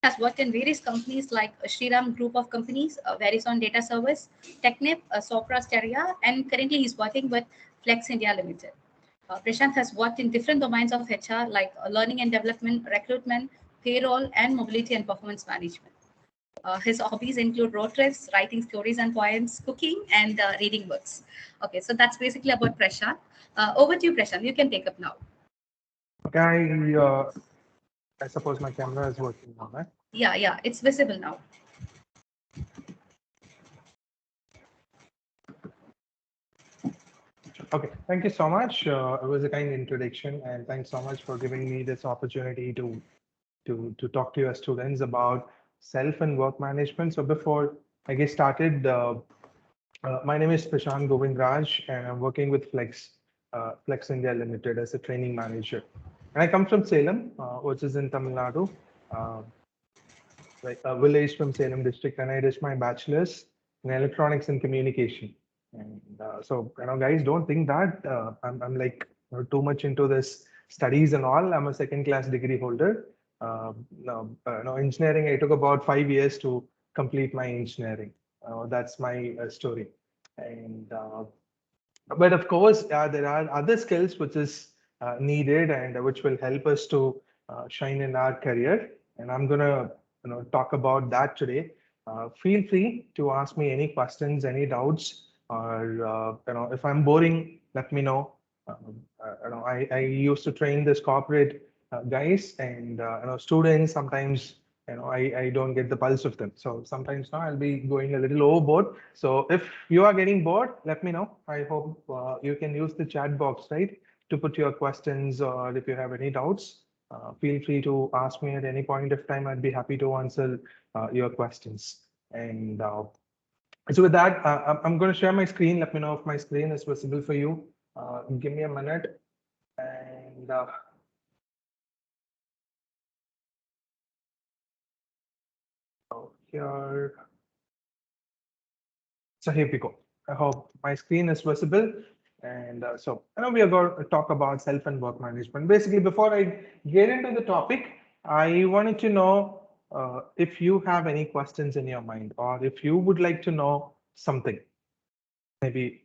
has worked in various companies like Shriram Group of Companies, Verizon Data Service, Technip, Sopra Steria, and currently he's working with Flex India Ltd. Prasanth has worked in different domains of HR like learning and development, recruitment, payroll, and mobility and performance management. His hobbies include road trips, writing stories and poems, cooking, and reading books. Okay, so that's basically about Prasanth. Over to you, Prasanth. You can take up now. Okay, I suppose my camera is working now, right? Yeah, it's visible now. Okay, thank you so much. It was a kind introduction, and thanks so much for giving me this opportunity to talk to your students about self and work management. So before I get started, my name is Prasanth Govindaraj, and I'm working with Flex India Limited as a training manager. And I come from Salem, which is in Tamil Nadu, like a village from Salem district, and I did my bachelor's in electronics and communication. And so, guys, don't think that I'm like too much into this studies and all. I'm a second class degree holder. Engineering, I took about 5 years to complete my engineering. That's my story. And but of course, there are other skills which is needed and which will help us to shine in our career. And I'm gonna talk about that today. Feel free to ask me any questions, any doubts, or if I'm boring, let me know. I used to train this corporate guys and students. Sometimes I don't get the pulse of them. So sometimes now I'll be going a little overboard. So if you are getting bored, let me know. I hope you can use the chat box, right, to put your questions, or if you have any doubts, feel free to ask me at any point of time. I'd be happy to answer your questions. And so with that, I'm going to share my screen. Let me know if my screen is visible for you. Give me a minute. And here. So here we go. I hope my screen is visible. And so we are going to talk about self and work management. Basically, before I get into the topic, I wanted to know if you have any questions in your mind, or if you would like to know something. Maybe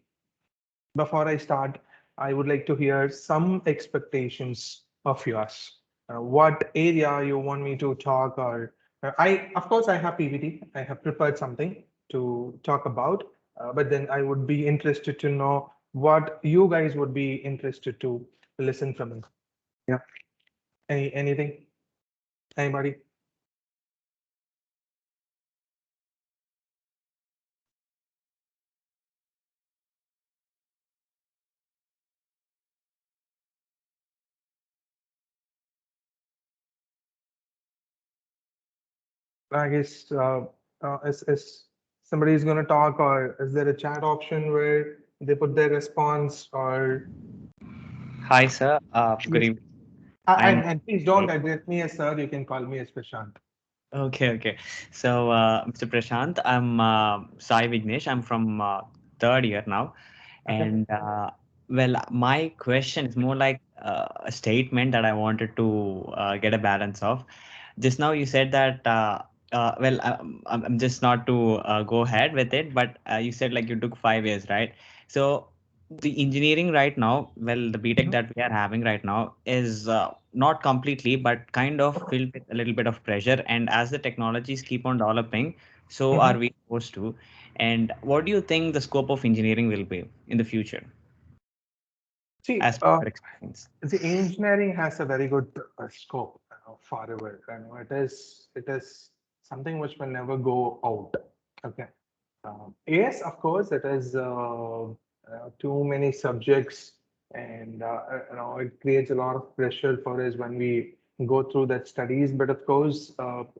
before I start, I would like to hear some expectations of yours. What area you want me to talk, or of course, I have PPT. I have prepared something to talk about, but then I would be interested to know what you guys would be interested to listen from me. Yeah. Anything? Anybody? I guess is somebody is going to talk, or is there a chat option where they put their response, or Hi, sir. Good evening. and please don't address me as sir. You can call me as Prashant. Okay. So, Mr. Prashant, I'm Sai Vignesh. I'm from third year now. Okay. And well, my question is more like a statement that I wanted to get a balance of. Just now you said that, well, I'm just not to go ahead with it, but you said like you took 5 years, right? So the engineering right now, well, the BTech that we are having right now is not completely, but kind of filled with a little bit of pressure. And as the technologies keep on developing, so are we supposed to. And what do you think the scope of engineering will be in the future? See, As per your experience. the engineering has a very good scope forever. It is something which will never go out. Okay. Yes, of course, it is too many subjects, and it creates a lot of pressure for us when we go through that studies. But of course,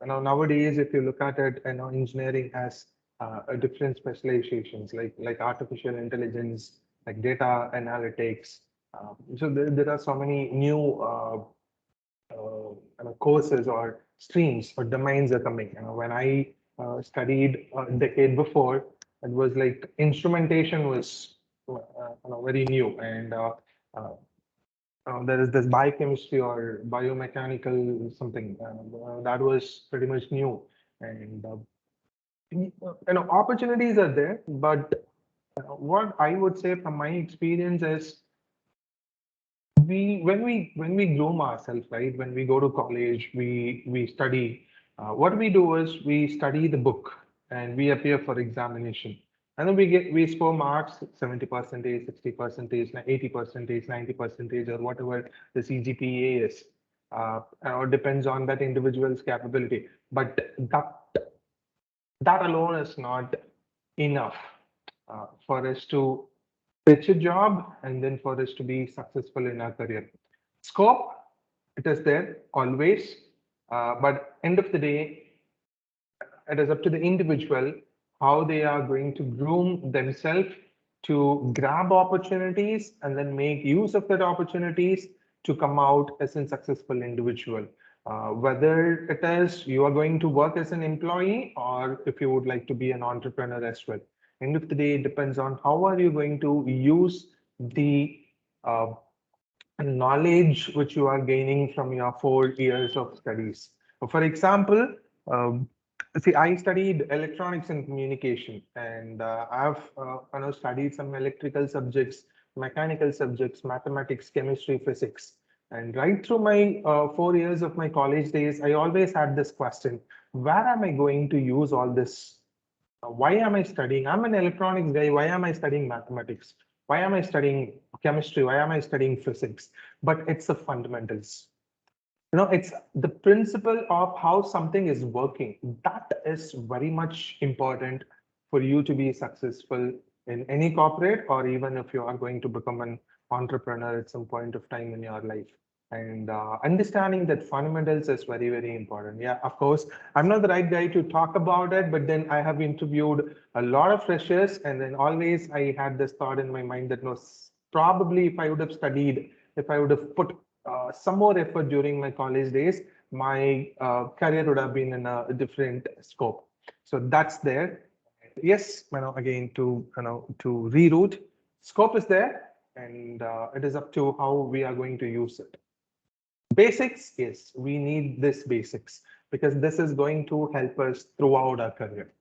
nowadays, if you look at it, engineering has a different specializations like artificial intelligence, like data analytics. So there are so many new courses or streams or domains are coming. When I studied a decade before, it was like instrumentation was very new, and uh, There is this biochemistry or biomechanical something that was pretty much new, and opportunities are there. But what I would say from my experience is when we groom ourselves, right? When we go to college, we study. What we do is we study the book and we appear for examination. And then we score marks 70 percentage, 60 percentage, 80 percentage, 90 percentage, or whatever the CGPA is. Or depends on that individual's capability. But that alone is not enough for us to pitch a job and then for us to be successful in our career. Scope, it is there always, but end of the day, it is up to the individual how they are going to groom themselves to grab opportunities and then make use of that opportunities to come out as a successful individual. Whether it is you are going to work as an employee or if you would like to be an entrepreneur as well. End of the day, it depends on how are you going to use the uh, knowledge which you are gaining from your 4 years of studies. For example, um, see, I studied electronics and communication, and I've studied some electrical subjects, mechanical subjects, mathematics, chemistry, physics. And right through my 4 years of my college days, I always had this question: where am I going to use all this? Why am I studying? I'm an electronics guy. Why am I studying mathematics? Why am I studying chemistry? Why am I studying physics? But it's the fundamentals. It's the principle of how something is working. That is very much important for you to be successful in any corporate, or even if you are going to become an entrepreneur at some point of time in your life. And understanding that fundamentals is very, very important. Yeah, of course, I'm not the right guy to talk about it, but then I have interviewed a lot of freshers, and then always I had this thought in my mind that no, probably if I would have studied, if I would have put some more effort during my college days, my career would have been in a different scope. So that's there. Yes, again to reroute, scope is there, and it is up to how we are going to use it. Basics, yes, we need this basics because this is going to help us throughout our career.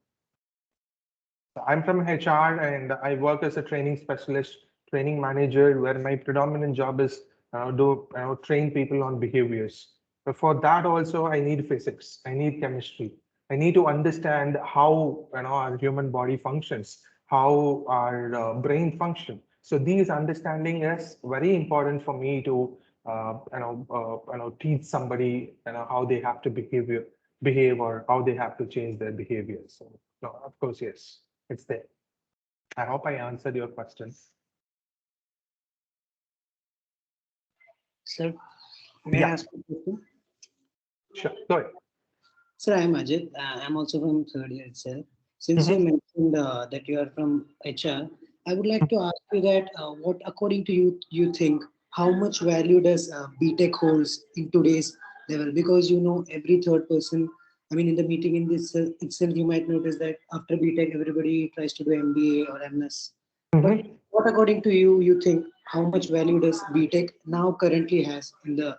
I'm from HR and I work as a training specialist, training manager, where my predominant job is do train people on behaviors. But for that also, I need physics, I need chemistry, I need to understand how our human body functions, how our brain function. So these understanding is very important for me to teach somebody how they have to behave or how they have to change their behavior. So no, of course, yes. It's there. I hope I answered your question. Sir, may I Yeah. ask a question? Sure. Go ahead. Sir, I am Ajit. I'm also from third year itself. Since you mentioned that you are from HR, I would like to ask you that what, according to you, you think how much value does BTech holds in today's level? Because every third person. I mean, in the meeting in this itself, you might notice that after BTech, everybody tries to do MBA or MS. But Mhm. what, according to you, you think how much value does BTech now currently has in the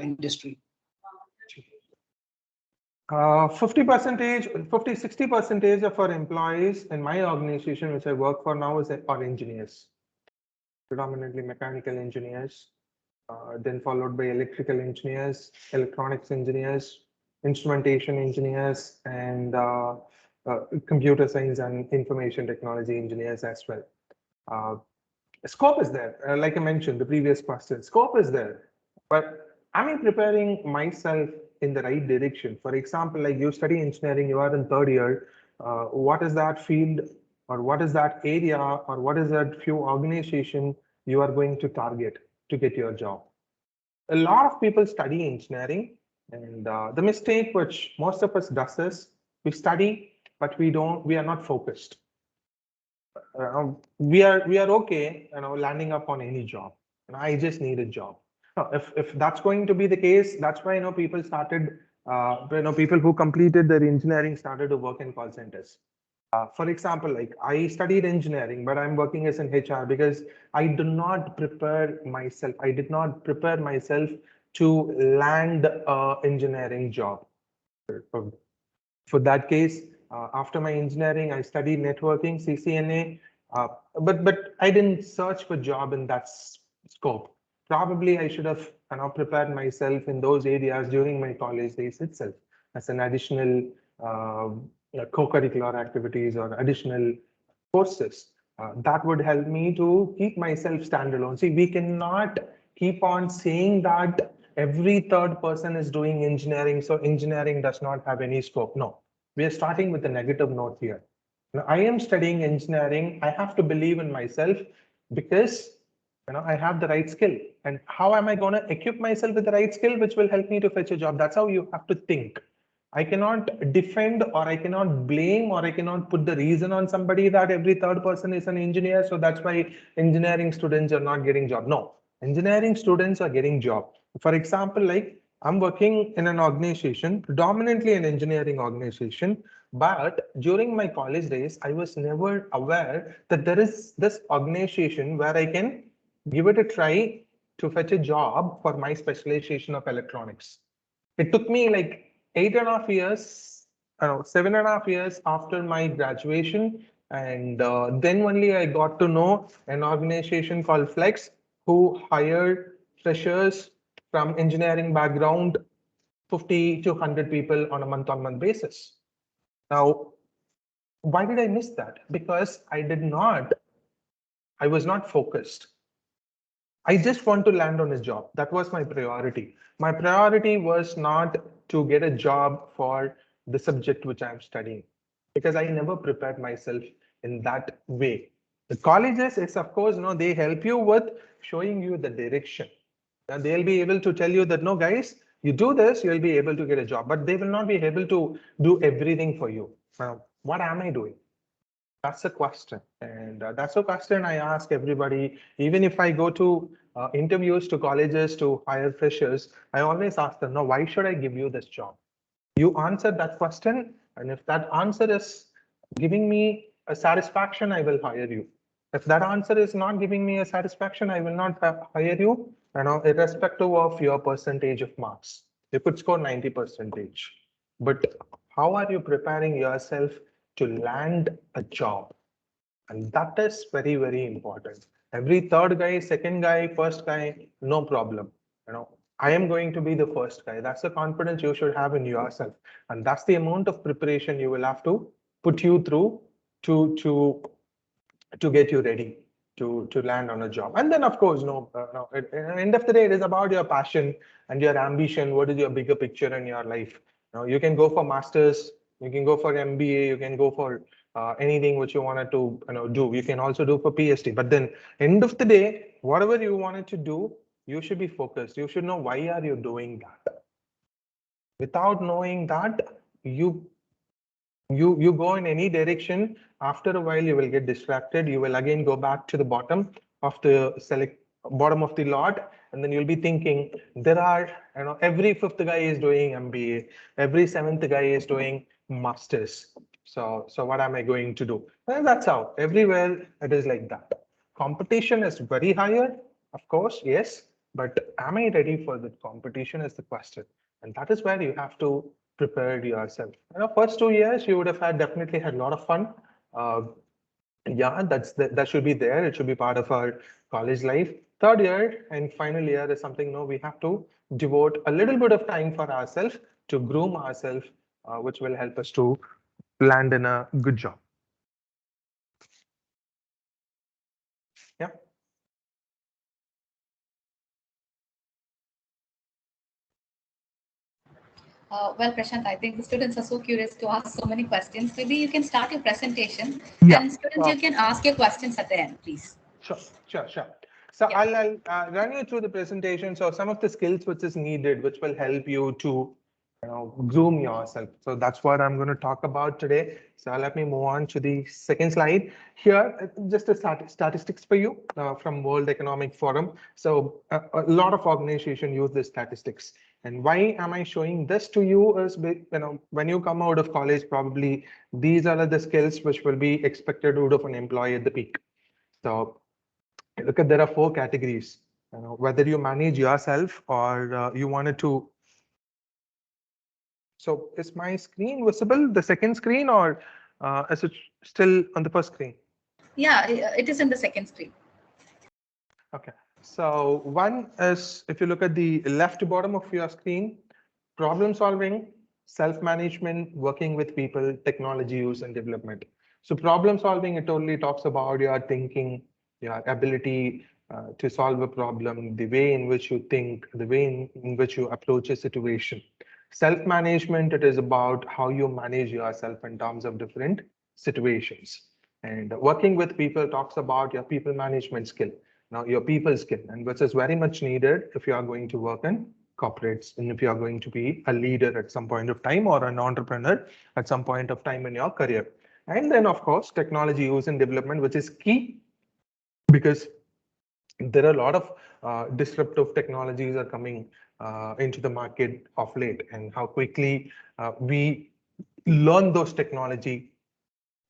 industry? 50 percentage, 50, 60 percentage of our employees in my organization, which I work for now, are engineers, predominantly mechanical engineers, then followed by electrical engineers, electronics engineers, instrumentation engineers, and computer science and information technology engineers as well. Uh, Scope is there, like I mentioned, the previous question, scope is there, but am I preparing myself in the right direction? For example, like you study engineering, you are in third year, what is that field or what is that area or what is that few organization you are going to target to get your job? A lot of people study engineering, and the mistake which most of us does is we study, but we are not focused. We are okay, landing up on any job. I just need a job. Now, if that's going to be the case, that's why people started. People who completed their engineering started to work in call centers. For example, like I studied engineering, but I'm working as an HR because I do not prepare myself. I did not prepare myself to land a engineering job. For for that case, after my engineering, I studied networking, CCNA, but I didn't search for job in that scope. Probably I should have prepared myself in those areas during my college days itself as an additional uh, co-curricular activities or additional courses. That would help me to keep myself standalone. See, we cannot keep on saying that every third person is doing engineering, so engineering does not have any scope. No, we are starting with a negative note here. Now, I am studying engineering. I have to believe in myself because I have the right skill. And how am I going to equip myself with the right skill, which will help me to fetch a job? That's how you have to think. I cannot defend or I cannot blame or I cannot put the reason on somebody that every third person is an engineer. So that's why engineering students are not getting job. No, engineering students are getting job. For example, like I'm working in an organization, predominantly an engineering organization, but during my college days, I was never aware that there is this organization where I can give it a try to fetch a job for my specialization of electronics. It took me like 8.5 years, I don't know, 7.5 years after my graduation. And then only I got to know an organization called Flex who hired freshers from engineering background, 50 to 100 people on a month-on-month basis. Now, why did I miss that? Because I was not focused. I just want to land on a job. That was my priority. My priority was not to get a job for the subject which I'm studying because I never prepared myself in that way. The colleges is, of course, they help you with showing you the direction. And they'll be able to tell you that, no, guys, you do this, you'll be able to get a job, but they will not be able to do everything for you. Now, what am I doing? That's a question. And that's a question I ask everybody. Even if I go to interviews to colleges to hire freshers, I always ask them, no, why should I give you this job? You answer that question. And if that answer is giving me a satisfaction, I will hire you. If that answer is not giving me a satisfaction, I will not hire you, irrespective of your percentage of marks. You could score 90%. But how are you preparing yourself to land a job? And that is very, very important. Every third guy, second guy, first guy, no problem. I am going to be the first guy. That's the confidence you should have in yourself. And that's the amount of preparation you will have to put you through to get you ready to land on a job. And then, of course, at the end of the day, it is about your passion and your ambition. What is your bigger picture in your life? You can go for masters, you can go for MBA, you can go for anything which you wanted to do. You can also do for PhD. But then, end of the day, whatever you wanted to do, you should be focused. You should know why are you doing that. Without knowing that, you go in any direction. After a while you will get distracted. You will again go back to the bottom of the lot, and then you'll be thinking there are every fifth guy is doing MBA, every seventh guy is doing masters. So what am I going to do? Well, that's how everywhere it is like that. Competition is very higher, of course, yes, but am I ready for the competition is the question. And that is where you have to prepare yourself. First 2 years you would have definitely had a lot of fun. Yeah, that should be there. It should be part of our college life. Third year and final year is something we have to devote a little bit of time for ourselves to groom ourselves, which will help us to land in a good job. Yeah. Well, Prashant, I think the students are so curious to ask so many questions. Maybe you can start your presentation, Yeah. and students, you can ask your questions at the end, please. Sure. So Yeah. I'll run you through the presentation. So some of the skills which is needed, which will help you to groom yourself. So that's what I'm going to talk about today. So let me move on to the second slide. Here, just a statistics for you from World Economic Forum. So a lot of organizations use the statistics. And why am I showing this to you is, when you come out of college, probably these are the skills which will be expected out of an employee at the peak. So look at, there are 4 categories. Whether you manage yourself or you wanted to. So is my screen visible, the second screen, or is it still on the first screen? Yeah, it is in the second screen. Okay. So one is, if you look at the left bottom of your screen, problem solving, self-management, working with people, technology use and development. So problem solving, it only talks about your thinking, your ability to solve a problem, the way in which you think, the way in which you approach a situation. Self-management, it is about how you manage yourself in terms of different situations. And working with people talks about your people management skill, now your people skill, and which is very much needed if you are going to work in corporates and if you are going to be a leader at some point of time or an entrepreneur at some point of time in your career. And then, of course, technology use and development, which is key because there are a lot of disruptive technologies are coming into the market of late, and how quickly we learn those technology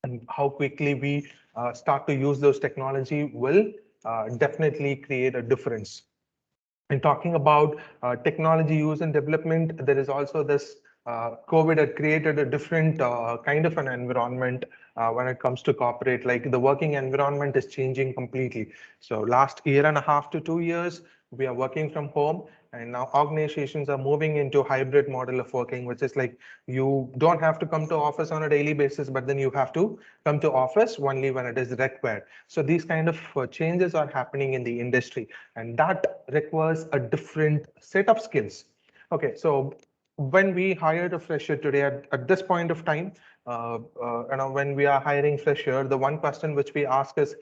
and how quickly we start to use those technology will definitely create a difference. And talking about technology use and development, there is also this COVID had created a different kind of an environment when it comes to corporate. Like the working environment is changing completely. So last year and a half to 2 years, we are working from home, and now organizations are moving into hybrid model of working, which is like you don't have to come to office on a daily basis, but then you have to come to office only when it is required. So these kind of changes are happening in the industry, and that requires a different set of skills. Okay, so when we hired a fresher today at this point of time, when we are hiring fresher, the one question which we ask is,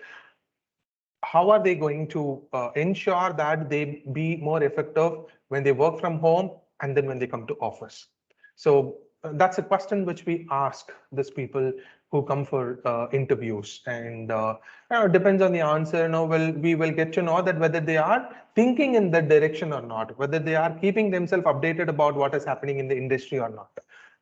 how are they going to ensure that they be more effective when they work from home and then when they come to office? So that's a question which we ask these people who come for interviews, and depends on the answer. We will get to know that whether they are thinking in that direction or not, whether they are keeping themselves updated about what is happening in the industry or not.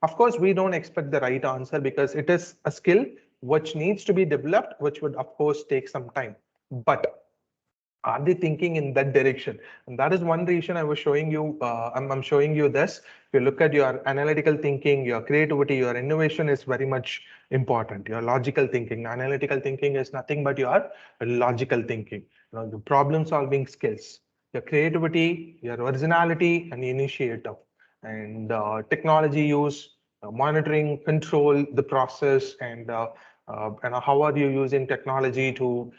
Of course, we don't expect the right answer because it is a skill which needs to be developed, which would of course take some time. But are they thinking in that direction? And that is one reason I was showing you, I'm showing you this. If you look at your analytical thinking, your creativity, your innovation is very much important. Your logical thinking, analytical thinking is nothing but your logical thinking. The problem solving skills, your creativity, your originality, and initiative, and technology use, monitoring, control the process, and how are you using technology to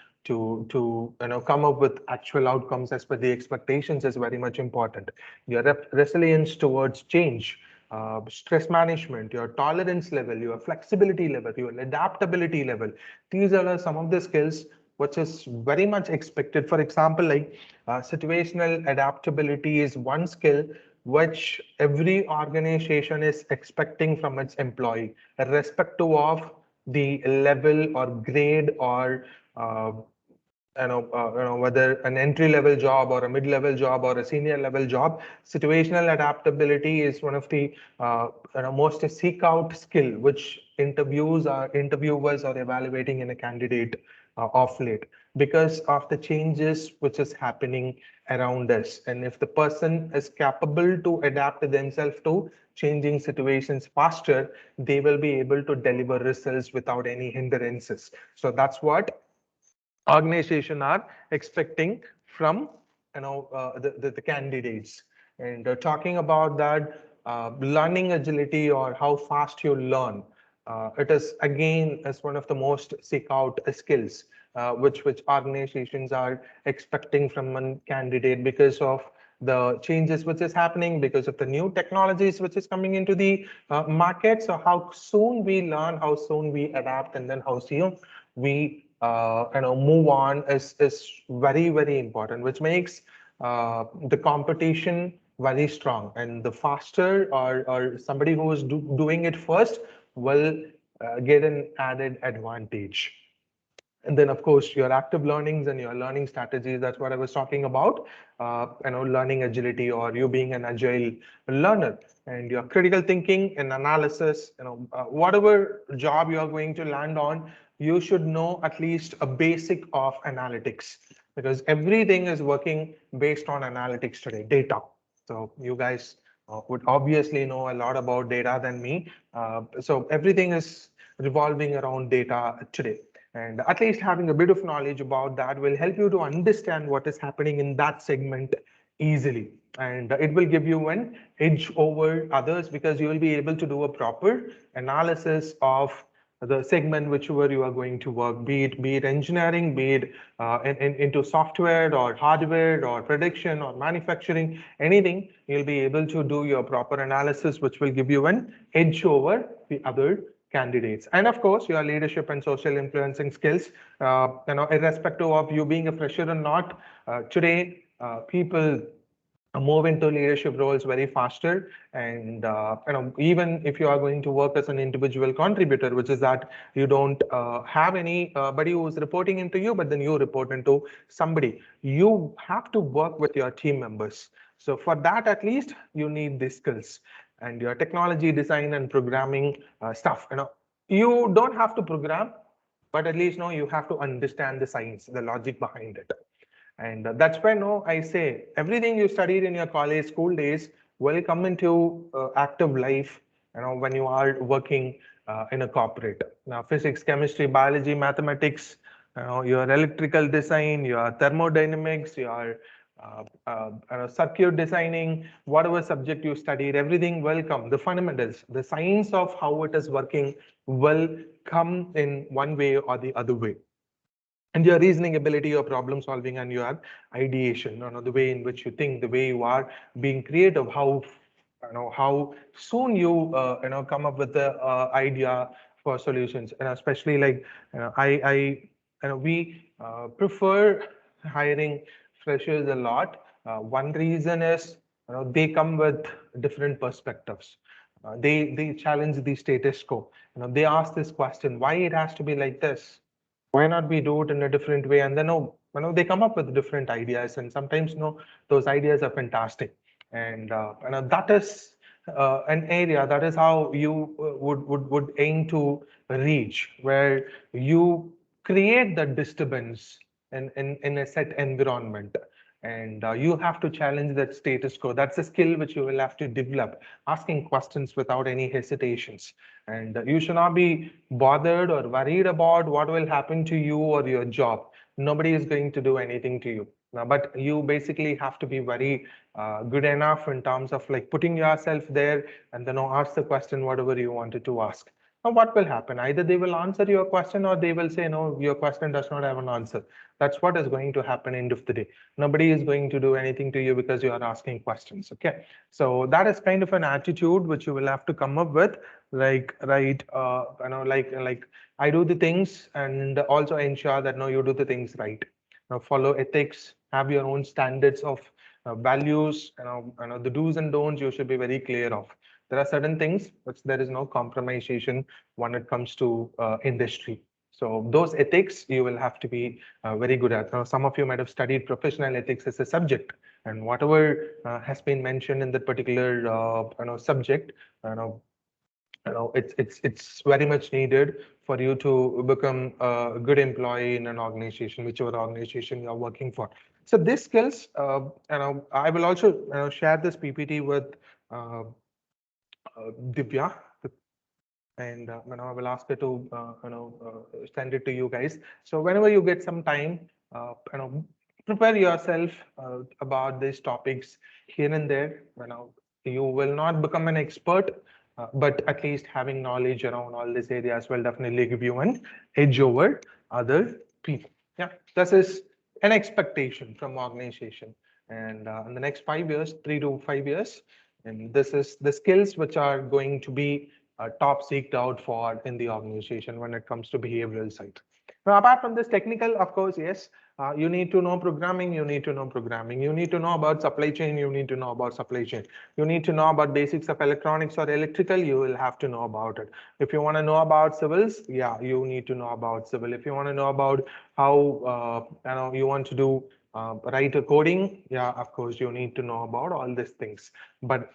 come up with actual outcomes as per the expectations is very much important. Your resilience towards change, stress management, your tolerance level, your flexibility level, your adaptability level. These are some of the skills which is very much expected. For example, like situational adaptability is one skill which every organization is expecting from its employee, irrespective of the level or grade or whether an entry level job or a mid level job or a senior level job. Situational adaptability is one of the most seek out skill which interviewers are evaluating in a candidate of late, because of the changes which is happening around us. And if the person is capable to adapt themselves to changing situations faster, they will be able to deliver results without any hindrances. So that's what organization are expecting from the candidates. And talking about that learning agility or how fast you learn, it is again as one of the most seek out skills which organizations are expecting from a candidate, because of the changes which is happening, because of the new technologies which is coming into the market. So how soon we learn, how soon we adapt, and then how soon we move on is very, very important, which makes the competition very strong. And the faster or somebody who is doing it first will get an added advantage. And then, of course, your active learnings and your learning strategies. That's what I was talking about. Learning agility, or you being an agile learner, and your critical thinking and analysis. Whatever job you are going to land on, you should know at least a basic of analytics, because everything is working based on analytics today, data. So you guys would obviously know a lot about data than me. So everything is revolving around data today. And at least having a bit of knowledge about that will help you to understand what is happening in that segment easily. And it will give you an edge over others, because you will be able to do a proper analysis of the segment whichever you are going to work, be it engineering, be it into software or hardware or prediction or manufacturing, anything, you'll be able to do your proper analysis, which will give you an edge over the other candidates. And of course, your leadership and social influencing skills, irrespective of you being a fresher or not, today people move into leadership roles very faster. And even if you are going to work as an individual contributor, which is that you don't have anybody who is reporting into you, but then you report into somebody, you have to work with your team members. So for that, at least you need these skills. And your technology design and programming stuff, you don't have to program, but at least you have to understand the science, the logic behind it. And that's why I say everything you studied in your college, school days will come into active life, when you are working in a corporate. Now, physics, chemistry, biology, mathematics, your electrical design, your thermodynamics, your circuit designing, whatever subject you studied, everything will come. The fundamentals, the science of how it is working will come in one way or the other way. And your reasoning ability, your problem solving, and your ideation, the way in which you think, the way you are being creative, how soon you come up with the idea for solutions. And especially like we prefer hiring freshers a lot. One reason is they come with different perspectives. They challenge the status quo. They ask this question: why it has to be like this? Why not we do it in a different way? And then they come up with different ideas, and sometimes those ideas are fantastic. And that is an area, that is how you would aim to reach, where you create the disturbance in a set environment. And you have to challenge that status quo. That's a skill which you will have to develop, asking questions without any hesitations. And you should not be bothered or worried about what will happen to you or your job. Nobody is going to do anything to you. But you basically have to be very good enough in terms of like putting yourself there, and then ask the question whatever you wanted to ask. Now, what will happen? Either they will answer your question, or they will say, no, your question does not have an answer. That's what is going to happen end of the day. Nobody is going to do anything to you because you are asking questions. Okay. So that is kind of an attitude which you will have to come up with, like, right, like I do the things, and also ensure that you do the things right. Follow ethics, have your own standards of values, the do's and don'ts you should be very clear of. There are certain things which there is no compromisation when it comes to industry. So those ethics you will have to be very good at. Now, some of you might have studied professional ethics as a subject, and whatever has been mentioned in that particular subject, it's very much needed for you to become a good employee in an organization, whichever organization you're working for. So these skills, I will also share this PPT with Divya, and I will ask her to send it to you guys. So whenever you get some time, prepare yourself about these topics here and there. You will not become an expert, but at least having knowledge around all these areas will definitely give you an edge over other people. Yeah, this is an expectation from organization. And in the next 5 years, 3 to 5 years, and this is the skills which are going to be top seeked out for in the organization when it comes to behavioral side. Now, apart from this technical, of course, yes, you need to know programming, you need to know programming. You need to know about supply chain, you need to know about supply chain. You need to know about basics of electronics or electrical, you will have to know about it. If you want to know about civils, yeah, you need to know about civil. If you want to know about how you want to do write a coding, yeah, of course, you need to know about all these things. But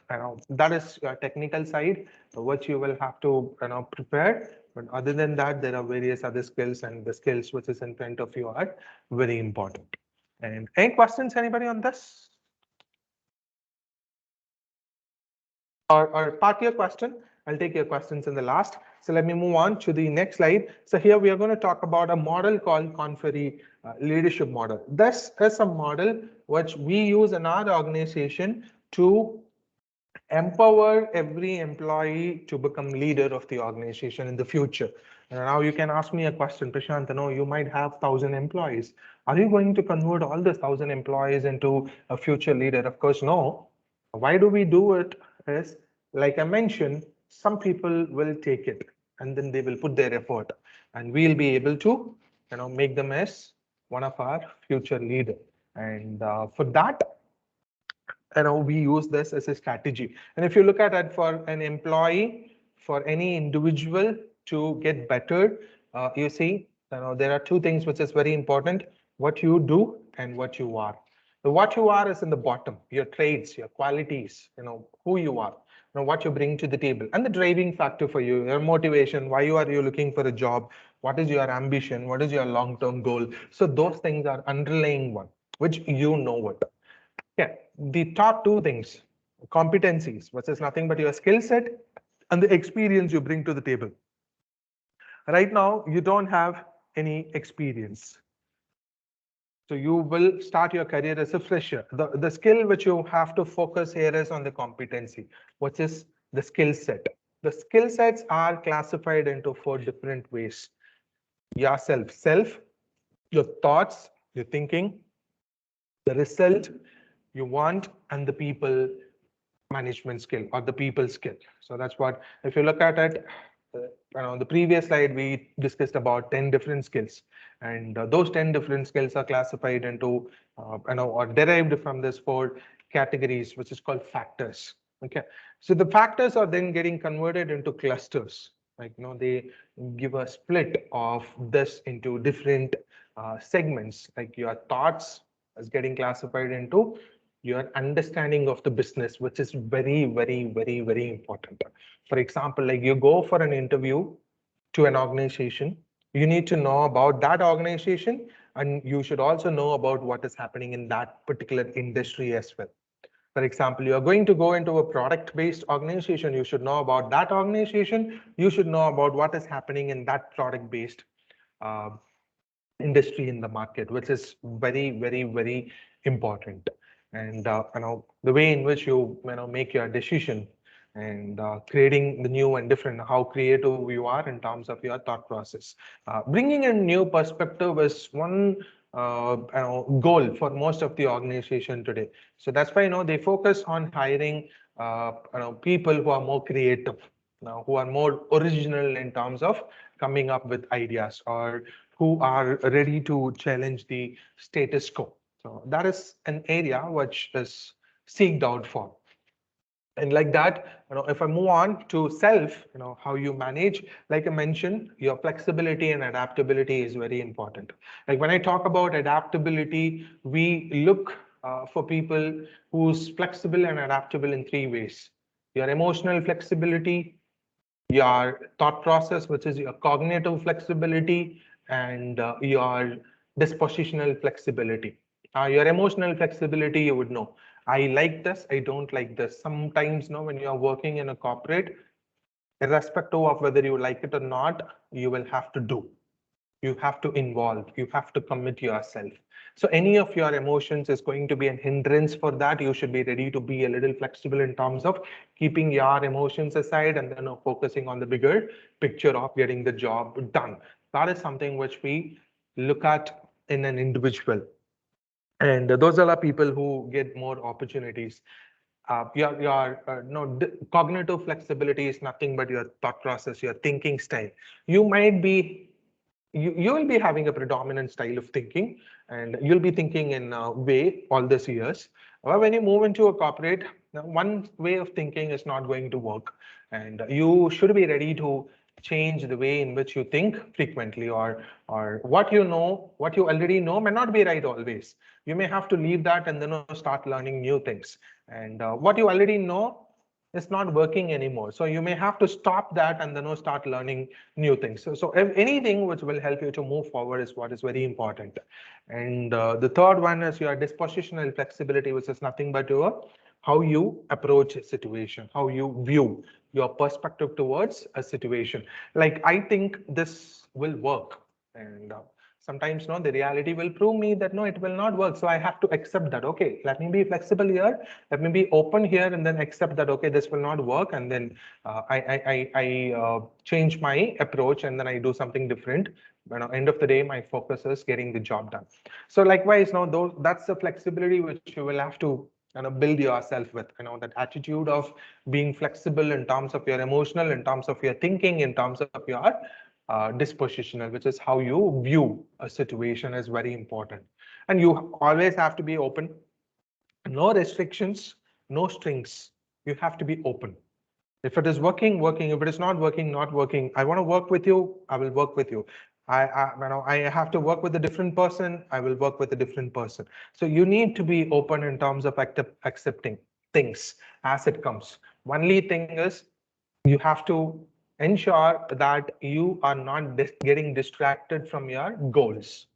that is a technical side, which you will have to prepare. But other than that, there are various other skills, and the skills which is in front of you are very important. And any questions, anybody on this? Or part your question. I'll take your questions in the last. So let me move on to the next slide. So here we are going to talk about a model called Conferee leadership model. This is a model which we use in our organization to empower every employee to become leader of the organization in the future. Now you can ask me a question, Prashant. You might have 1,000 employees. Are you going to convert all these 1,000 employees into a future leader? Of course, no. Why do we do it? Is like I mentioned, some people will take it and then they will put their effort, and we'll be able to, make them as one of our future leader. And for that, we use this as a strategy. And if you look at it, for an employee, for any individual to get better, you see, there are two things which is very important: what you do and what you are. So what you are is in the bottom, your traits, your qualities, who you are, what you bring to the table, and the driving factor for you, your motivation, why are you looking for a job, what is your ambition, what is your long-term goal. So those things are underlying one, which what. Yeah, the top two things, competencies, which is nothing but your skill set and the experience you bring to the table. Right now, you don't have any experience. So you will start your career as a fresher. The skill which you have to focus here is on the competency, which is the skill set. The skill sets are classified into 4 different ways. Self, your thoughts, your thinking, the result you want, and the people management skill or the people skill. So that's what, if you look at it, on the previous slide, we discussed about 10 different skills, and those 10 different skills are classified into, or derived from this 4 categories, which is called factors. Okay, so the factors are then getting converted into clusters. Like, they give a split of this into different segments. Like your thoughts is getting classified into your understanding of the business, which is very, very, very, very important. For example, like you go for an interview to an organization, you need to know about that organization, and you should also know about what is happening in that particular industry as well. For example, you are going to go into a product-based organization, you should know about that organization, you should know about what is happening in that product-based uh, industry in the market, which is very, very, very important. And the way in which you make your decision, and creating the new and different, how creative you are in terms of your thought process. Bringing in new perspective is one goal for most of the organization today. So that's why they focus on hiring people who are more creative, who are more original in terms of coming up with ideas, or who are ready to challenge the status quo. So that is an area which is seeked out for. And like that, if I move on to self, how you manage, like I mentioned, your flexibility and adaptability is very important. Like when I talk about adaptability, we look for people who's flexible and adaptable in 3 ways: your emotional flexibility, your thought process, which is your cognitive flexibility, and your dispositional flexibility. Your emotional flexibility, you would know, I like this, I don't like this. Sometimes, when you're working in a corporate, irrespective of whether you like it or not, you will have to do. You have to involve, you have to commit yourself. So any of your emotions is going to be an hindrance for that. You should be ready to be a little flexible in terms of keeping your emotions aside, and then focusing on the bigger picture of getting the job done. That is something which we look at in an individual. And those are the people who get more opportunities. Your no, cognitive flexibility is nothing but your thought process, your thinking style. You might be you will be having a predominant style of thinking, and you'll be thinking in a way all these years. Well, when you move into a corporate, one way of thinking is not going to work, and you should be ready to change the way in which you think frequently, or what you know, what you already know may not be right always. You may have to leave that and then start learning new things. And what you already know is not working anymore. So you may have to stop that and then start learning new things. So if anything which will help you to move forward is what is very important. And the third one is your dispositional flexibility, which is nothing but your how you approach a situation, how you view your perspective towards a situation. Like, I think this will work, and sometimes no, the reality will prove me that no, it will not work. So I have to accept that. Okay, let me be flexible here, let me be open here, and then accept that okay, this will not work, and then I change my approach, and then I do something different. But end of the day, my focus is getting the job done. So likewise, no, those, that's the flexibility which you will have to build yourself with, that attitude of being flexible in terms of your emotional, in terms of your thinking, in terms of your dispositional, which is how you view a situation, is very important. And you always have to be open. No restrictions, no strings. You have to be open. If it is working, working. If it is not working, not working. I want to work with you, I will work with you. I have to work with a different person, I will work with a different person. So you need to be open in terms of accepting things as it comes. Only thing is, you have to ensure that you are not getting distracted from your goals.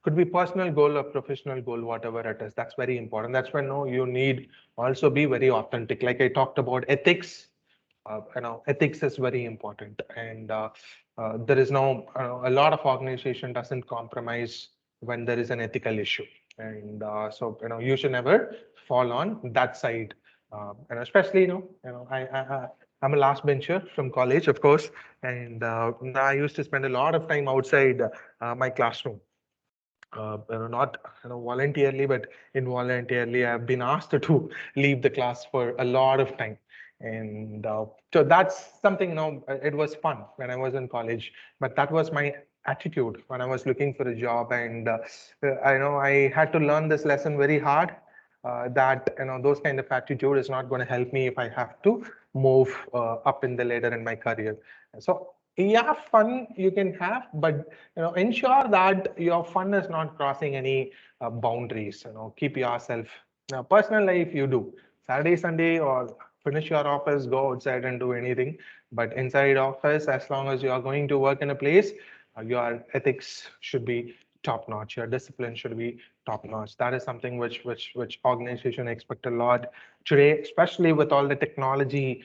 Could be personal goal or professional goal, whatever it is. That's very important. That's why no, you need also be very authentic. Like I talked about ethics, ethics is very important, and there is no a lot of organization doesn't compromise when there is an ethical issue, and so you should never fall on that side, and especially I'm a last bencher from college, of course, and I used to spend a lot of time outside my classroom. Not voluntarily, but involuntarily, I've been asked to leave the class for a lot of time, and so that's something. It was fun when I was in college, but that was my attitude when I was looking for a job, and I know I had to learn this lesson very hard. That those kind of attitude is not going to help me if I have to move up in the ladder in my career. So yeah, fun you can have, but ensure that your fun is not crossing any boundaries. Keep yourself. Now, personal life you do Saturday, Sunday, or finish your office, go outside and do anything. But inside office, as long as you are going to work in a place, your ethics should be top notch. Your discipline should be top notch. That is something which organization expect a lot today, especially with all the technology,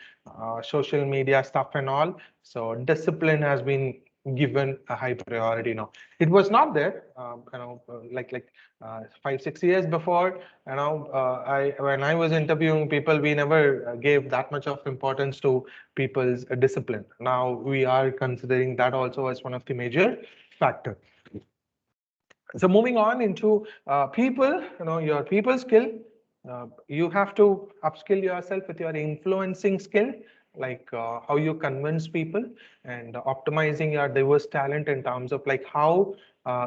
social media stuff and all. So discipline has been given a high priority now. It was not there, 5-6 years before. I when I was interviewing people, we never gave that much of importance to people's discipline. Now we are considering that also as one of the major factor. So moving on into people, your people skill, you have to upskill yourself with your influencing skill, like how you convince people, and optimizing your diverse talent in terms of like how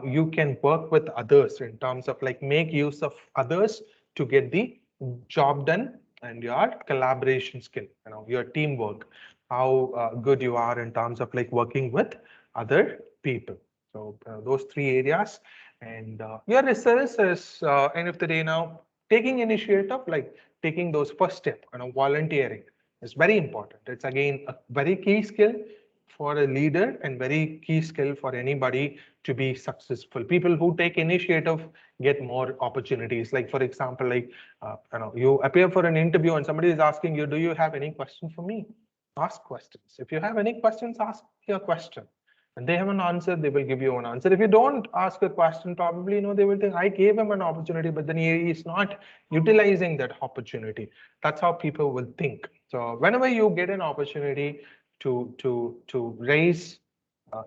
you can work with others, in terms of like make use of others to get the job done, and your collaboration skill, your teamwork, how good you are in terms of like working with other people. So those three areas. And your research is end of the day now taking initiative, like taking those first step, volunteering is very important. It's again a very key skill for a leader and very key skill for anybody to be successful. People who take initiative get more opportunities. Like for example, like you appear for an interview and somebody is asking you, do you have any question for me? Ask questions. If you have any questions, ask your question. And they have an answer, they will give you an answer. If you don't ask a question, probably they will think I gave him an opportunity, but then he is not utilizing that opportunity. That's how people will think. So whenever you get an opportunity to raise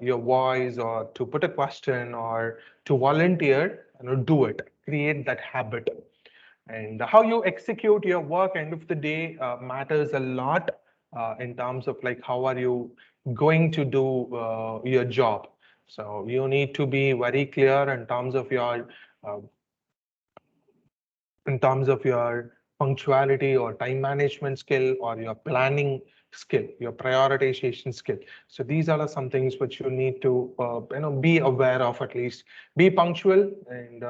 your voice, or to put a question, or to volunteer, do it. Create that habit. And how you execute your work end of the day matters a lot in terms of like how are you going to do your job. So you need to be very clear uh, in terms of your punctuality or time management skill or your planning skill, your prioritization skill. So these are some things which you need to be aware of. At least be punctual, and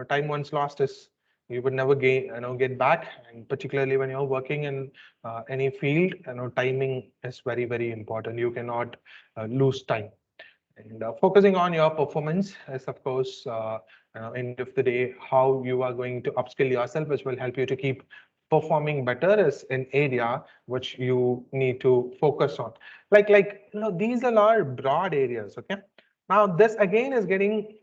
time once lost is you would never get back. And particularly when you're working in any field, timing is very important. You cannot lose time. And focusing on your performance is, of course, end of the day, how you are going to upskill yourself, which will help you to keep performing better, is an area which you need to focus on. These are all broad areas. Okay. Now this again is getting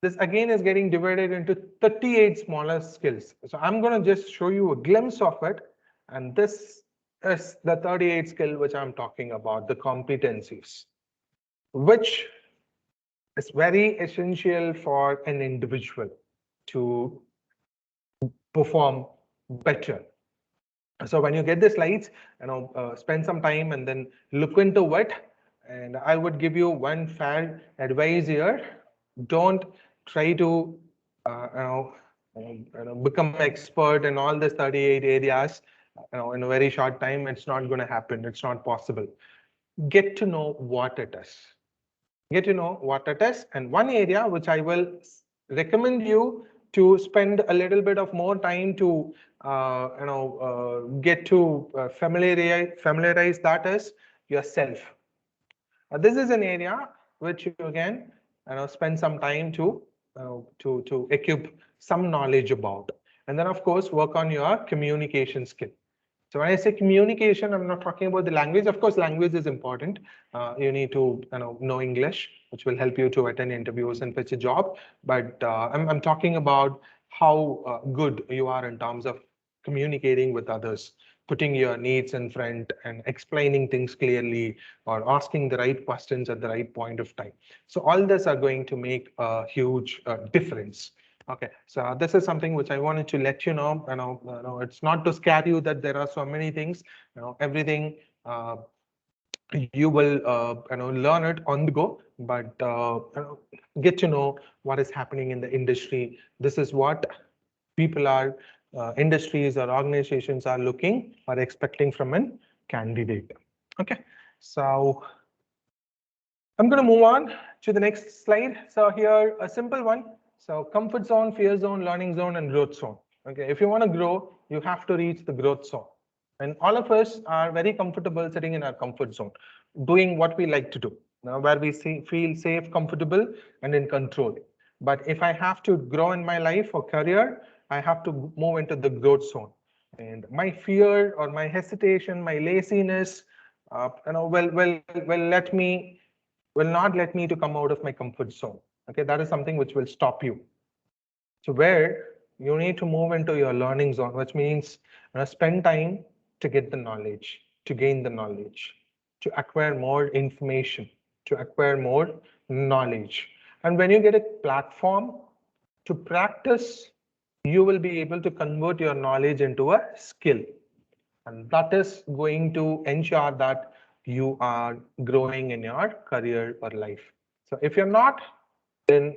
divided into 38 smaller skills. So I'm going to just show you a glimpse of it, and this is the 38 skill which I'm talking about, the competencies, which is very essential for an individual to perform better. So when you get the slides, spend some time and then look into it. And I would give you one fair advice here: don't try to become expert in all these 38 areas in a very short time. It's not going to happen. It's not possible. Get to know what it is. And one area which I will recommend you to spend a little bit of more time to get to familiarize that is yourself. This is an area which you can spend some time to equip some knowledge about, and then of course work on your communication skill. So when I say communication, I'm not talking about the language. Of course, language is important. You need to know English, which will help you to attend interviews and pitch a job. But I'm talking about how good you are in terms of communicating with others, putting your needs in front and explaining things clearly, or asking the right questions at the right point of time. So all this are going to make a huge difference. Okay, so this is something which I wanted to let you know. It's not to scare you that there are so many things. Everything you will learn it on the go, but get to know what is happening in the industry. This is what people are, industries or organizations are looking or expecting from a candidate. Okay, so I'm going to move on to the next slide. So here, a simple one. So comfort zone, fear zone, learning zone, and growth zone. Okay, if you want to grow, you have to reach the growth zone. And all of us are very comfortable sitting in our comfort zone, doing what we like to do, where we feel safe, comfortable, and in control. But if I have to grow in my life or career, I have to move into the growth zone. And my fear or my hesitation, my laziness, will not let me to come out of my comfort zone. Okay, that is something which will stop you. So where you need to move into your learning zone, which means spend time to get the knowledge, to gain the knowledge, to acquire more information, to acquire more knowledge. And when you get a platform to practice, you will be able to convert your knowledge into a skill. And that is going to ensure that you are growing in your career or life. So if you're not, then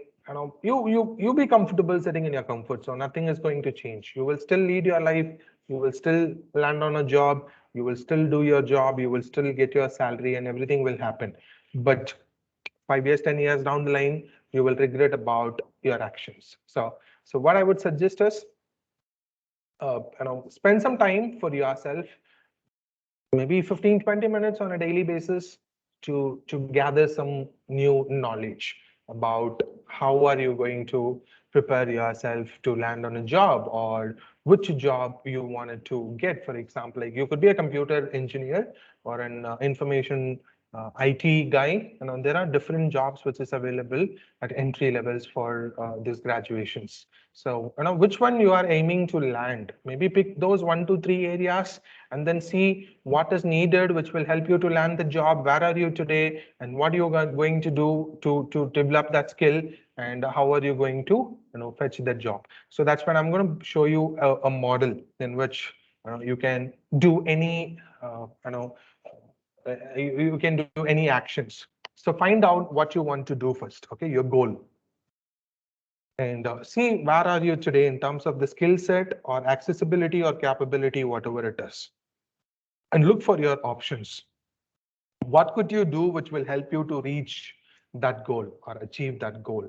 you be comfortable sitting in your comfort zone. Nothing is going to change. You will still lead your life. You will still land on a job. You will still do your job. You will still get your salary, and everything will happen. But 5 years, 10 years down the line, you will regret about your actions. So what I would suggest is, spend some time for yourself, maybe 15-20 minutes on a daily basis, to gather some new knowledge about how are you going to prepare yourself to land on a job, or which job you wanted to get. For example, like you could be a computer engineer or an information IT guy. There are different jobs which is available at entry levels for these graduations. So which one you are aiming to land, maybe pick those 1 to 3 areas and then see what is needed, which will help you to land the job. Where are you today, and what you are going to do to develop that skill, and how are you going to fetch that job. So that's when I'm going to show you a model in which you can do any you can do any actions. So find out what you want to do first, okay, your goal. And see where are you today in terms of the skill set or accessibility or capability, whatever it is. And look for your options. What could you do which will help you to reach that goal or achieve that goal?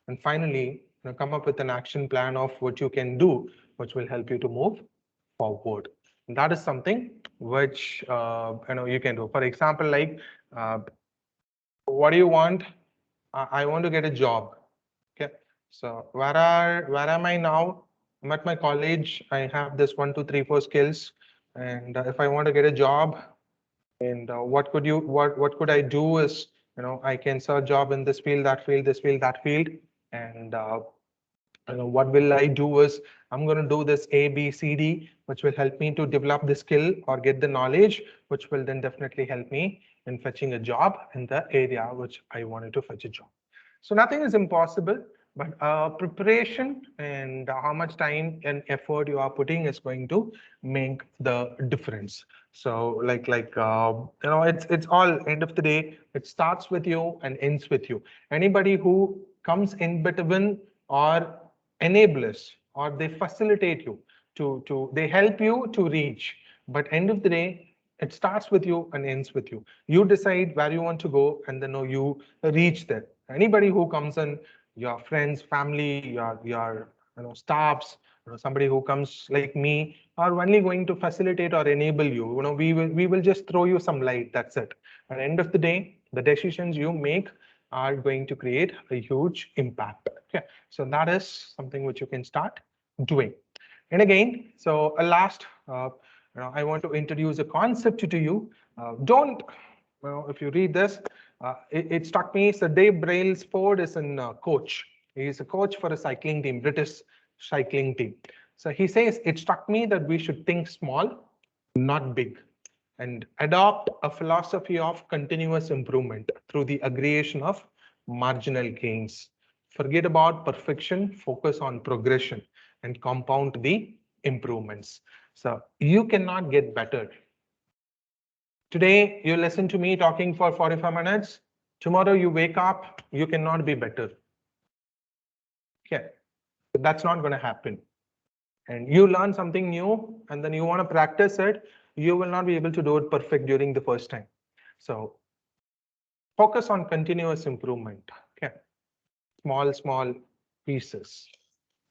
And finally, come up with an action plan of what you can do, which will help you to move forward. And that is something which you can do. For example, like what do you want? I want to get a job. Okay. So where am I now? I'm at my college. I have this 1, 2, 3, 4 skills. And if I want to get a job, and what could I do is, I can search job in this field, that field, this field, that field. And what will I do is I'm going to do this A, B, C, D, which will help me to develop the skill or get the knowledge, which will then definitely help me in fetching a job in the area which I wanted to fetch a job. So nothing is impossible, but preparation and how much time and effort you are putting is going to make the difference. So it's all end of the day. It starts with you and ends with you. Anybody who comes in between or enablers or they facilitate you they help you to reach. But end of the day, it starts with you and ends with you. You decide where you want to go, and then you reach there. Anybody who comes in, your friends, family, your staffs, somebody who comes like me, are only going to facilitate or enable you. We will just throw you some light. That's it. At the end of the day, the decisions you make are going to create a huge impact. Okay, so that is something which you can start doing. And again, so a last, I want to introduce a concept to you. Don't, if you read this, it struck me. So Dave Brailsford is a coach. He's a coach for a cycling team, British cycling team. So he says, it struck me that we should think small, not big, and adopt a philosophy of continuous improvement through the aggregation of marginal gains. Forget about perfection, focus on progression and compound the improvements. So you cannot get better. Today, you listen to me talking for 45 minutes. Tomorrow you wake up, you cannot be better. Okay, that's not going to happen. And you learn something new and then you want to practice it, you will not be able to do it perfect during the first time. So focus on continuous improvement. Okay, small pieces.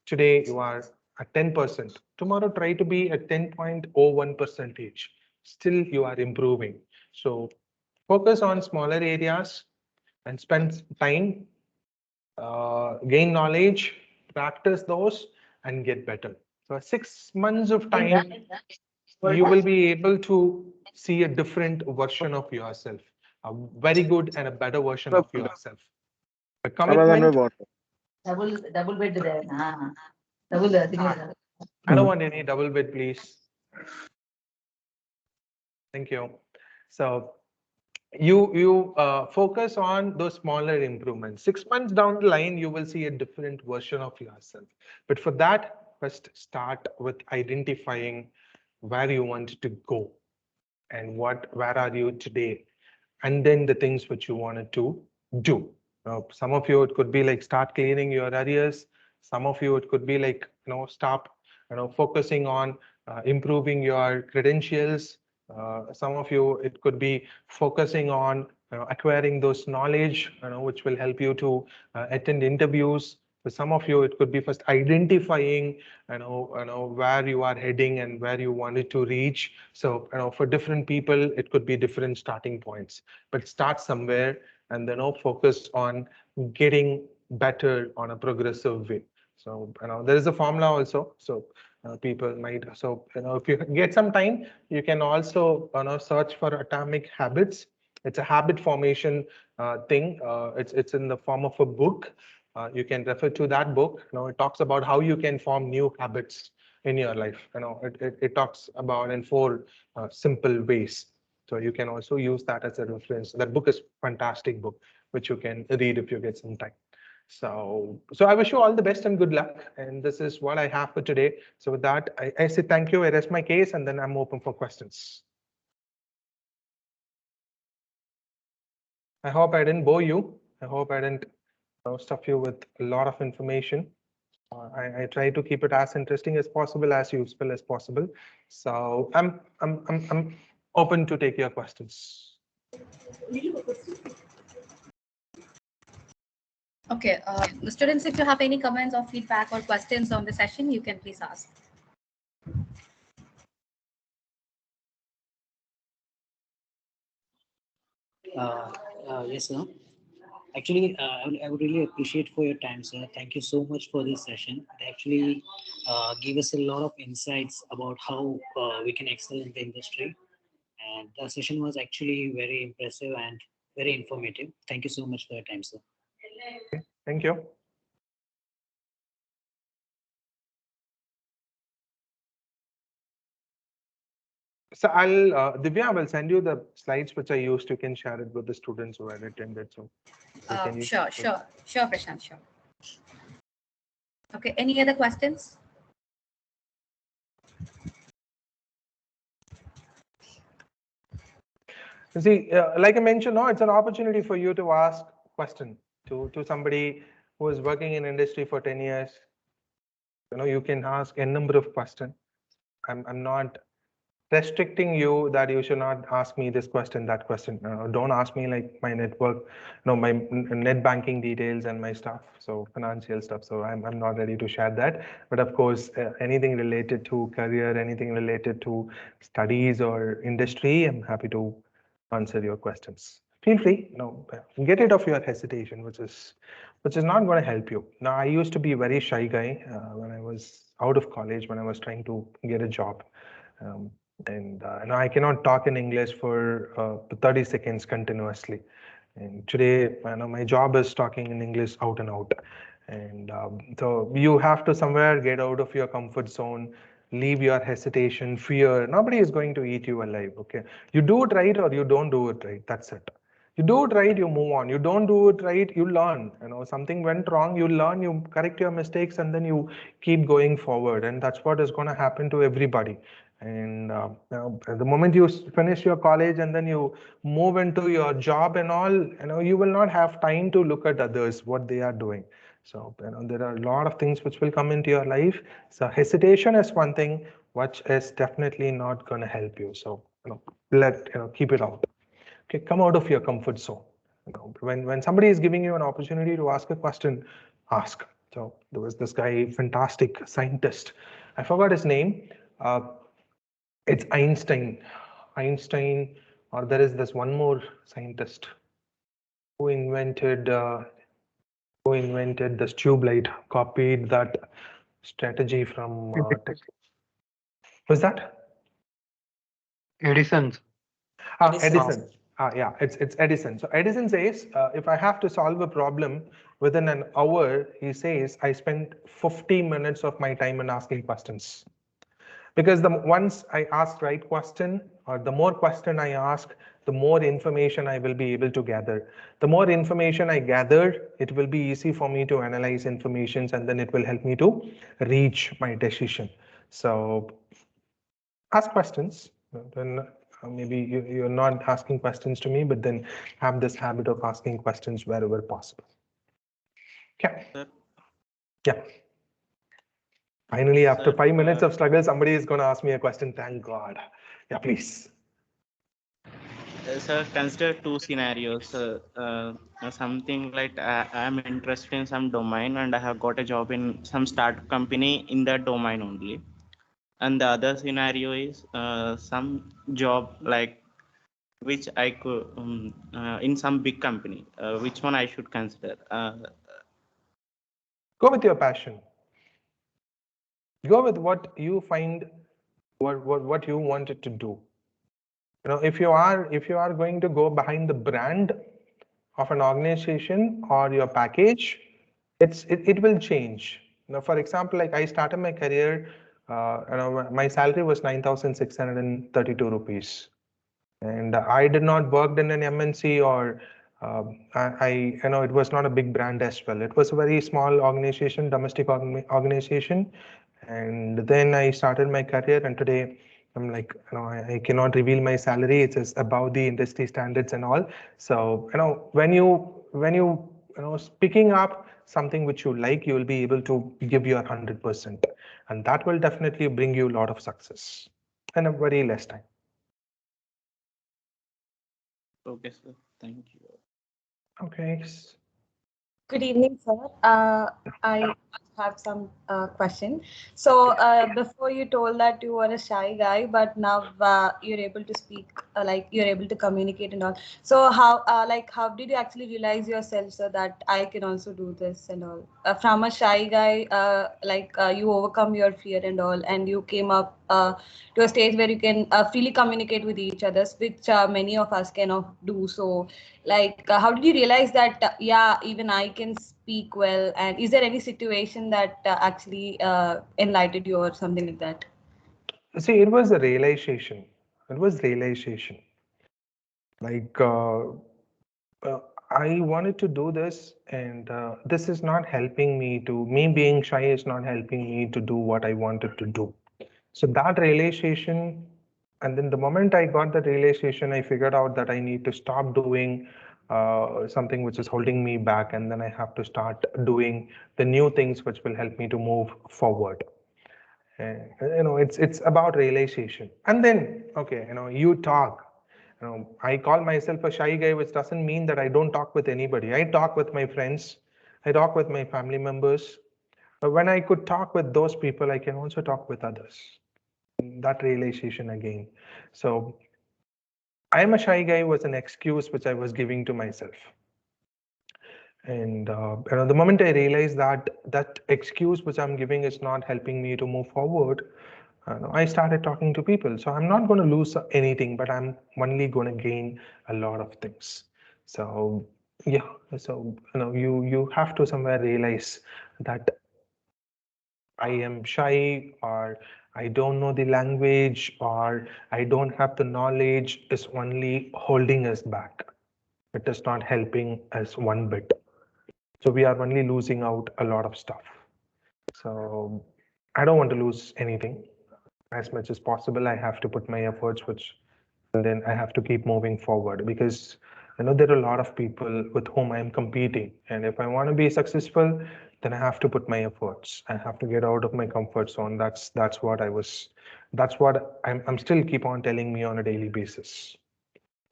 Today you are at 10%. Tomorrow try to be at 10.01%. Still you are improving. So focus on smaller areas and spend time, gain knowledge, practice those and get better. So 6 months of time, you will be able to see a different version of yourself, a very good and a better version of yourself. The commitment. Double bed there. Double single. I don't want any double bed, please. Thank you. So you focus on those smaller improvements. 6 months down the line, you will see a different version of yourself. But for that, first start with identifying where you want to go and where are you today, and then the things which you wanted to do. Some of you, it could be like start clearing your arrears. Some of you, it could be like stop focusing on improving your credentials. Some of you, it could be focusing on acquiring those knowledge which will help you to attend interviews. For some of you, it could be first identifying where you are heading and where you wanted to reach. So for different people, it could be different starting points, but start somewhere and then focus on getting better on a progressive way. So there is a formula also. So people might, so if you get some time, you can also search for atomic habits. It's a habit formation thing. It's in the form of a book. You can refer to that book. It talks about how you can form new habits in your life. It talks about in 4 simple ways. So you can also use that as a reference. That book is fantastic book, which you can read if you get some time. So I wish you all the best and good luck. And this is what I have for today. So with that, I say thank you. I rest my case, and then I'm open for questions. I hope I didn't bore you. I hope I didn't stuff you with a lot of information. I try to keep it as interesting as possible, as useful as possible. So I'm open to take your questions. Okay, the students, if you have any comments or feedback or questions on the session, you can please ask. Yes, sir. Actually, I would really appreciate for your time, sir. Thank you so much for this session. It actually gave us a lot of insights about how we can excel in the industry. And the session was actually very impressive and very informative. Thank you so much for your time, sir. Thank you. So Divya, I will send you the slides which I used. You can share it with the students who had attended. So Sure, Prashant, sure. Okay, any other questions? see, like I mentioned, no, it's an opportunity for you to ask question to somebody who is working in industry for 10 years. You can ask a number of questions. I'm not restricting you that you should not ask me this question, that question. Don't ask me like my network, my net banking details and my stuff, so financial stuff. So I'm not ready to share that. But of course, anything related to career, anything related to studies or industry, I'm happy to answer your questions. Feel free, get rid of your hesitation, which is not going to help you. Now, I used to be a very shy guy when I was out of college, when I was trying to get a job. And I cannot talk in English for 30 seconds continuously. And today, my job is talking in English out and out. And so you have to somewhere get out of your comfort zone, leave your hesitation, fear. Nobody is going to eat you alive. Okay, you do it right or you don't do it right. That's it. You do it right, you move on. You don't do it right, you learn. Something went wrong, you learn, you correct your mistakes, and then you keep going forward. And that's what is going to happen to everybody. And the moment you finish your college and then you move into your job and all, you will not have time to look at others, what they are doing. So there are a lot of things which will come into your life. So hesitation is one thing which is definitely not going to help you. So keep it out. Okay, come out of your comfort zone. When somebody is giving you an opportunity to ask a question, ask. So there was this guy, fantastic scientist. I forgot his name. It's Einstein, or there is this one more scientist who invented this tube light, copied that strategy from was that Edison. Edison. Yeah, it's Edison. So Edison says, if I have to solve a problem within an hour, he says, I spend 50 minutes of my time in asking questions. Because once I ask right question, or the more question I ask, the more information I will be able to gather. The more information I gather, it will be easy for me to analyze informations, and then it will help me to reach my decision. So ask questions. Then maybe you're not asking questions to me, but then have this habit of asking questions wherever possible. Okay. Yeah. Finally, after 5 minutes of struggle, somebody is going to ask me a question. Thank God. Yeah, please. Sir, consider two scenarios. Something like I'm interested in some domain and I have got a job in some startup company in that domain only. And the other scenario is some job like which I could in some big company. Which one I should consider? Go with your passion. Go with what you find, what you wanted to do. If you are going to go behind the brand of an organization or your package, it will change. For example, like I started my career, my salary was 9,632 rupees, and I did not work in an MNC or it was not a big brand as well. It was a very small organization, domestic organization, and then I started my career, and today I'm like, I cannot reveal my salary. It's just above the industry standards and all. So, when you picking up something which you like, you will be able to give your 100%, and that will definitely bring you a lot of success in a very less time. Okay, sir. Thank you. Okay. Good evening, sir. I have some question. So before you told that you were a shy guy, but now you're able to speak, like you're able to communicate and all. So how did you actually realize yourself so that I can also do this and all? From a shy guy, you overcome your fear and all, and you came up to a stage where you can freely communicate with each other, which many of us cannot do. So how did you realize that yeah, even I can speak well, and is there any situation that actually enlightened you or something like that? See, it was a realization. It was realization. Like I wanted to do this, and this is not helping me to. Me being shy is not helping me to do what I wanted to do. So that realization, and then the moment I got that realization, I figured out that I need to stop doing something which is holding me back, and then I have to start doing the new things which will help me to move forward. It's about realization. And then, okay, you talk. I call myself a shy guy, which doesn't mean that I don't talk with anybody. I talk with my friends, I talk with my family members. But when I could talk with those people, I can also talk with others. That realization again. So I'm a shy guy was an excuse which I was giving to myself. And the moment I realized that that excuse which I'm giving is not helping me to move forward, I started talking to people. So I'm not going to lose anything, but I'm only going to gain a lot of things. So yeah, so you have to somewhere realize that I am shy, or I don't know the language, or I don't have the knowledge is only holding us back. It is not helping us one bit. So we are only losing out a lot of stuff. So I don't want to lose anything. As much as possible, I have to put my efforts, and then I have to keep moving forward, because I know there are a lot of people with whom I'm competing. And if I want to be successful, then I have to put my efforts. I have to get out of my comfort zone. That's what I'm still keep on telling me on a daily basis.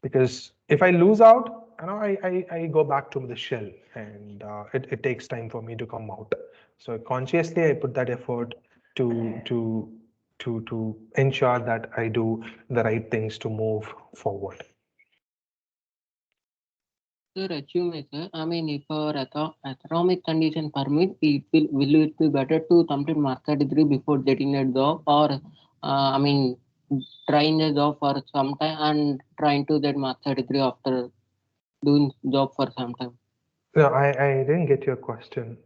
Because if I lose out, I go back to the shell, and it takes time for me to come out. So consciously, I put that effort to to to ensure that I do the right things to move forward. Sir, achieve, sir. I mean, if our economic condition permit, will it be better to complete master degree before getting a job, or I mean, trying a job for some time and trying to get master degree after doing job for some time? No, I didn't get your question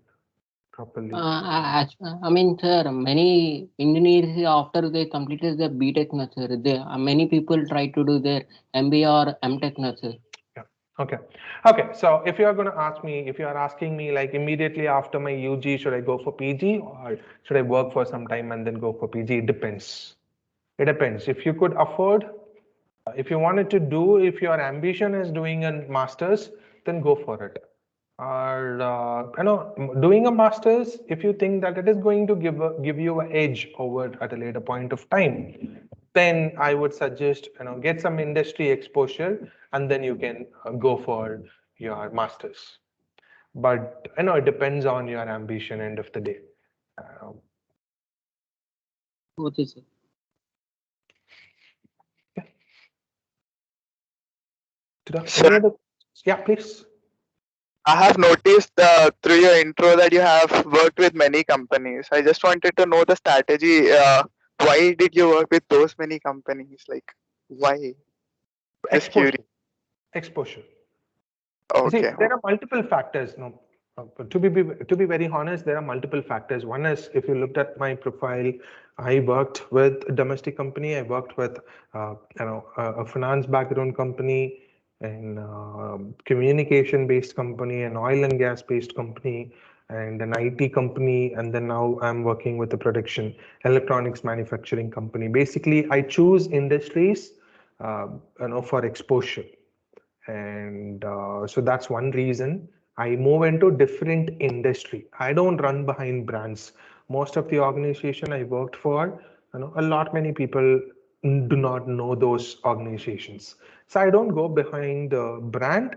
properly. I mean, sir, many engineers after they completed their BTech, sir, many people try to do their MBA or MTech, sir. Okay. Okay. So if you are going to ask me, if you are asking me like immediately after my UG, should I go for PG, or should I work for some time and then go for PG? It depends. It depends. If you could afford, if you wanted to do, if your ambition is doing a master's, then go for it. Or doing a master's, if you think that it is going to give you an edge over at a later point of time, then I would suggest get some industry exposure, and then you can go for your master's. But it depends on your ambition. End of the day. Okay, sir. Sir, yeah, please. I have noticed through your intro that you have worked with many companies. I just wanted to know the strategy. Why did you work with those many companies? Like, why? Just curious. Exposure. Okay. See, there are multiple factors. No, to be very honest, there are multiple factors. One is, if you looked at my profile, I worked with a domestic company. I worked with a finance background company, and communication based company, an oil and gas based company, and an IT company, and then now I'm working with a production electronics manufacturing company. Basically, I choose industries, for exposure, and so that's one reason I move into different industry. I don't run behind brands. Most of the organization I worked for, a lot many people do not know those organizations. So I don't go behind the brand.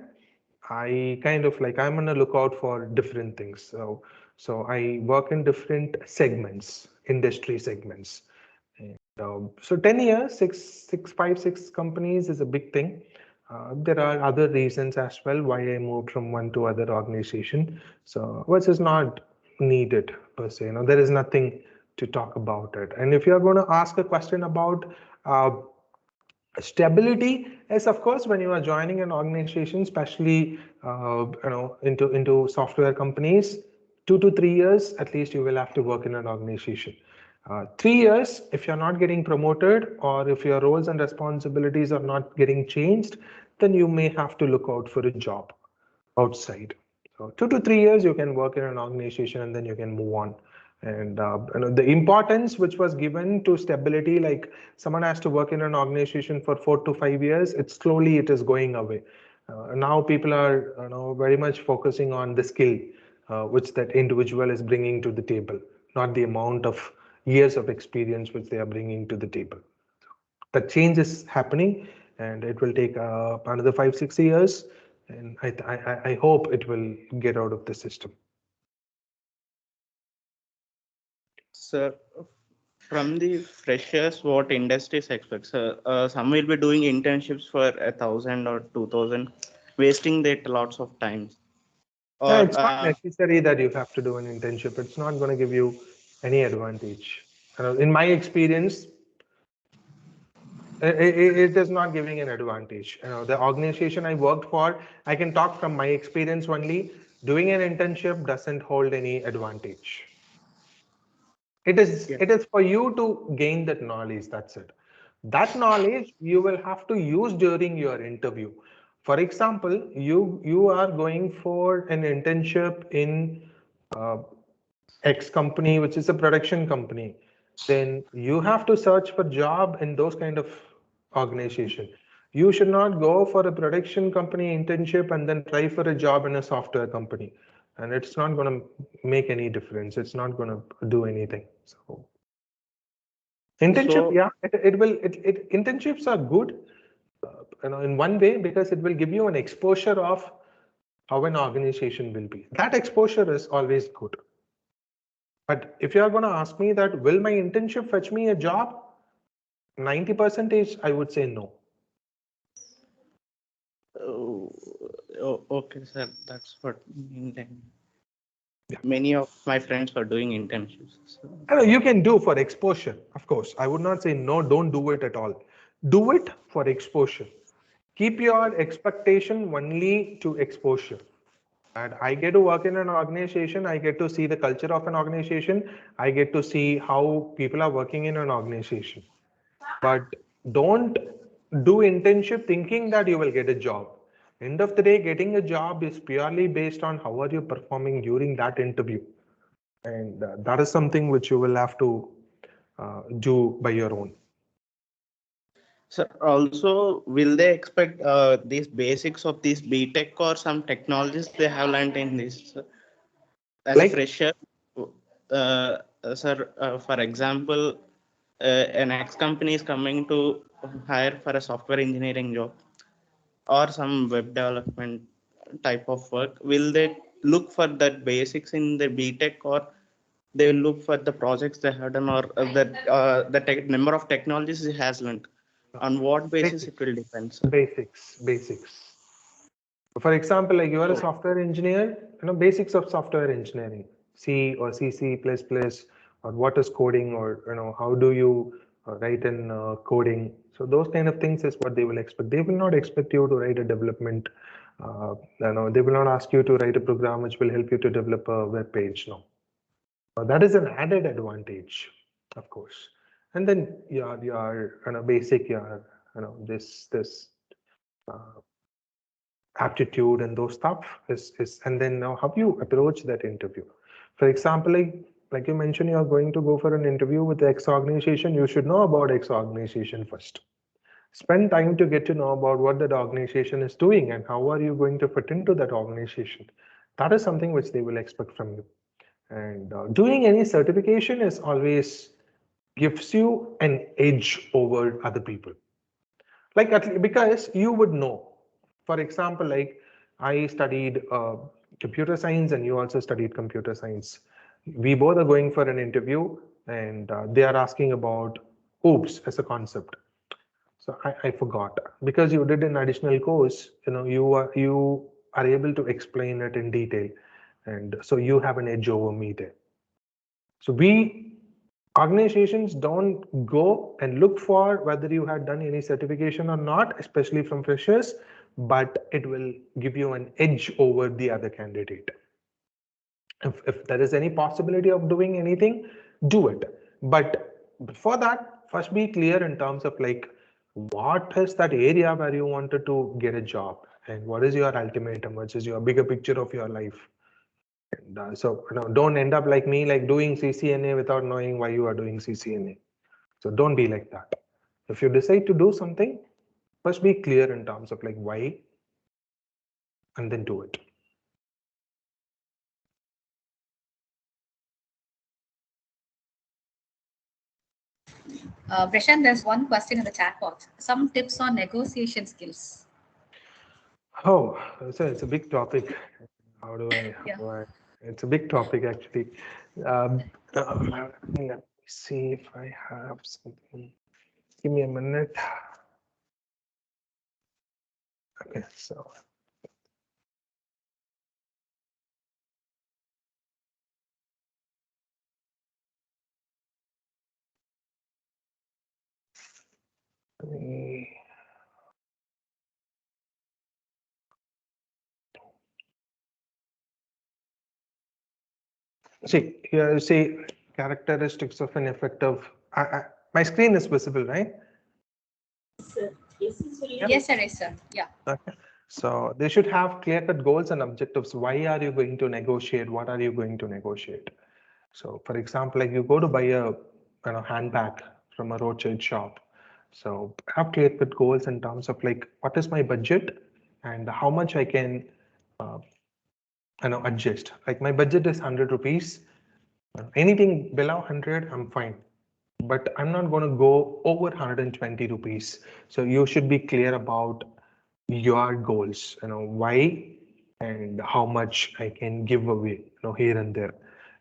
I kind of like I'm on a lookout for different things. So I work in different segments, industry segments. And, so 10 years, five, six companies is a big thing. There are other reasons as well why I moved from one to other organization. So which is not needed per se. There is nothing to talk about it. And if you're going to ask a question about uh, stability, is of course when you are joining an organization, especially into software companies, 2 to 3 years at least you will have to work in an organization. 3 years, if you're not getting promoted or if your roles and responsibilities are not getting changed, then you may have to look out for a job outside. So 2 to 3 years you can work in an organization and then you can move on. And the importance which was given to stability, like someone has to work in an organization for 4 to 5 years, it is going away. Now people are very much focusing on the skill which that individual is bringing to the table, not the amount of years of experience which they are bringing to the table. The change is happening, and it will take another 5 6 years, and I hope it will get out of the system. Sir, from the freshers, what industries expect? Some will be doing internships for 1,000 or 2,000, wasting that lots of time. Yeah, Or it's not necessary that you have to do an internship. It's not going to give you any advantage. In my experience, it is not giving an advantage. The organization I worked for, I can talk from my experience only. Doing an internship doesn't hold any advantage. It is for you to gain that knowledge. That's it. That knowledge you will have to use during your interview. For example, you are going for an internship in uh, X company, which is a production company. Then you have to search for job in those kind of organization. You should not go for a production company internship and then try for a job in a software company, and it's not going to make any difference. It's not going to do anything. So internship, yeah, internships are good, in one way, because it will give you an exposure of how an organization will be. That exposure is always good. But if you are going to ask me that, will my internship fetch me a job? 90% I would say no. Okay, sir. That's what many of my friends are doing internships. So. You can do for exposure, of course. I would not say no, don't do it at all. Do it for exposure. Keep your expectation only to exposure. And I get to work in an organization, I get to see the culture of an organization, I get to see how people are working in an organization. But don't do internship thinking that you will get a job. End of the day, getting a job is purely based on how are you performing during that interview. And that is something which you will have to do by your own. So also, will they expect these basics of this BTech or some technologies they have learned in this? As like, a fresher, sir, for example, an X company is coming to hire for a software engineering job or some web development type of work. Will they look for that basics in the BTech, or they will look for the projects they have done, or the number of technologies it has learned? On what basis it will depend? Sir? Basics. For example, like you are a software engineer, basics of software engineering, C or C++, or what is coding, or how do you write in coding. So those kind of things is what they will expect. They will not expect you to write a development. They will not ask you to write a program which will help you to develop a web page. No, that is an added advantage, of course. And then your basic, this aptitude and those stuff is, and then now how you approach that interview. For example, like you mentioned, you are going to go for an interview with the X organization. You should know about X organization first. Spend time to get to know about what that organization is doing and how are you going to fit into that organization. That is something which they will expect from you. And doing any certification is always gives you an edge over other people. Like because you would know. For example, like I studied computer science and you also studied computer science. We both are going for an interview and they are asking about OOPS as a concept. So I forgot because you did an additional course, you are able to explain it in detail. And so you have an edge over me there. So organizations don't go and look for whether you had done any certification or not, especially from freshers, but it will give you an edge over the other candidate. If there is any possibility of doing anything, do it. But before that, first be clear in terms of like, what is that area where you wanted to get a job and what is your ultimatum, which is your bigger picture of your life. And so don't end up like me, like doing CCNA without knowing why you are doing CCNA. So don't be like that. If you decide to do something, first be clear in terms of like why, and then do it. Prashant, there's one question in the chat box. Some tips on negotiation skills. Oh, so it's a big topic. How do I? It's a big topic actually. Let me see if I have something. Give me a minute. Okay, so. See, here you see characteristics of an effective. My screen is visible, right? Yes, sir. Yes, sir. Yeah. Okay. So they should have clear-cut goals and objectives. Why are you going to negotiate? What are you going to negotiate? So, for example, like you go to buy a handbag from a roadside shop. So have clear-cut goals in terms of like what is my budget and how much I can adjust. Like my budget is 100 rupees. Anything below 100, I'm fine. But I'm not going to go over 120 rupees. So you should be clear about your goals, why and how much I can give away, here and there.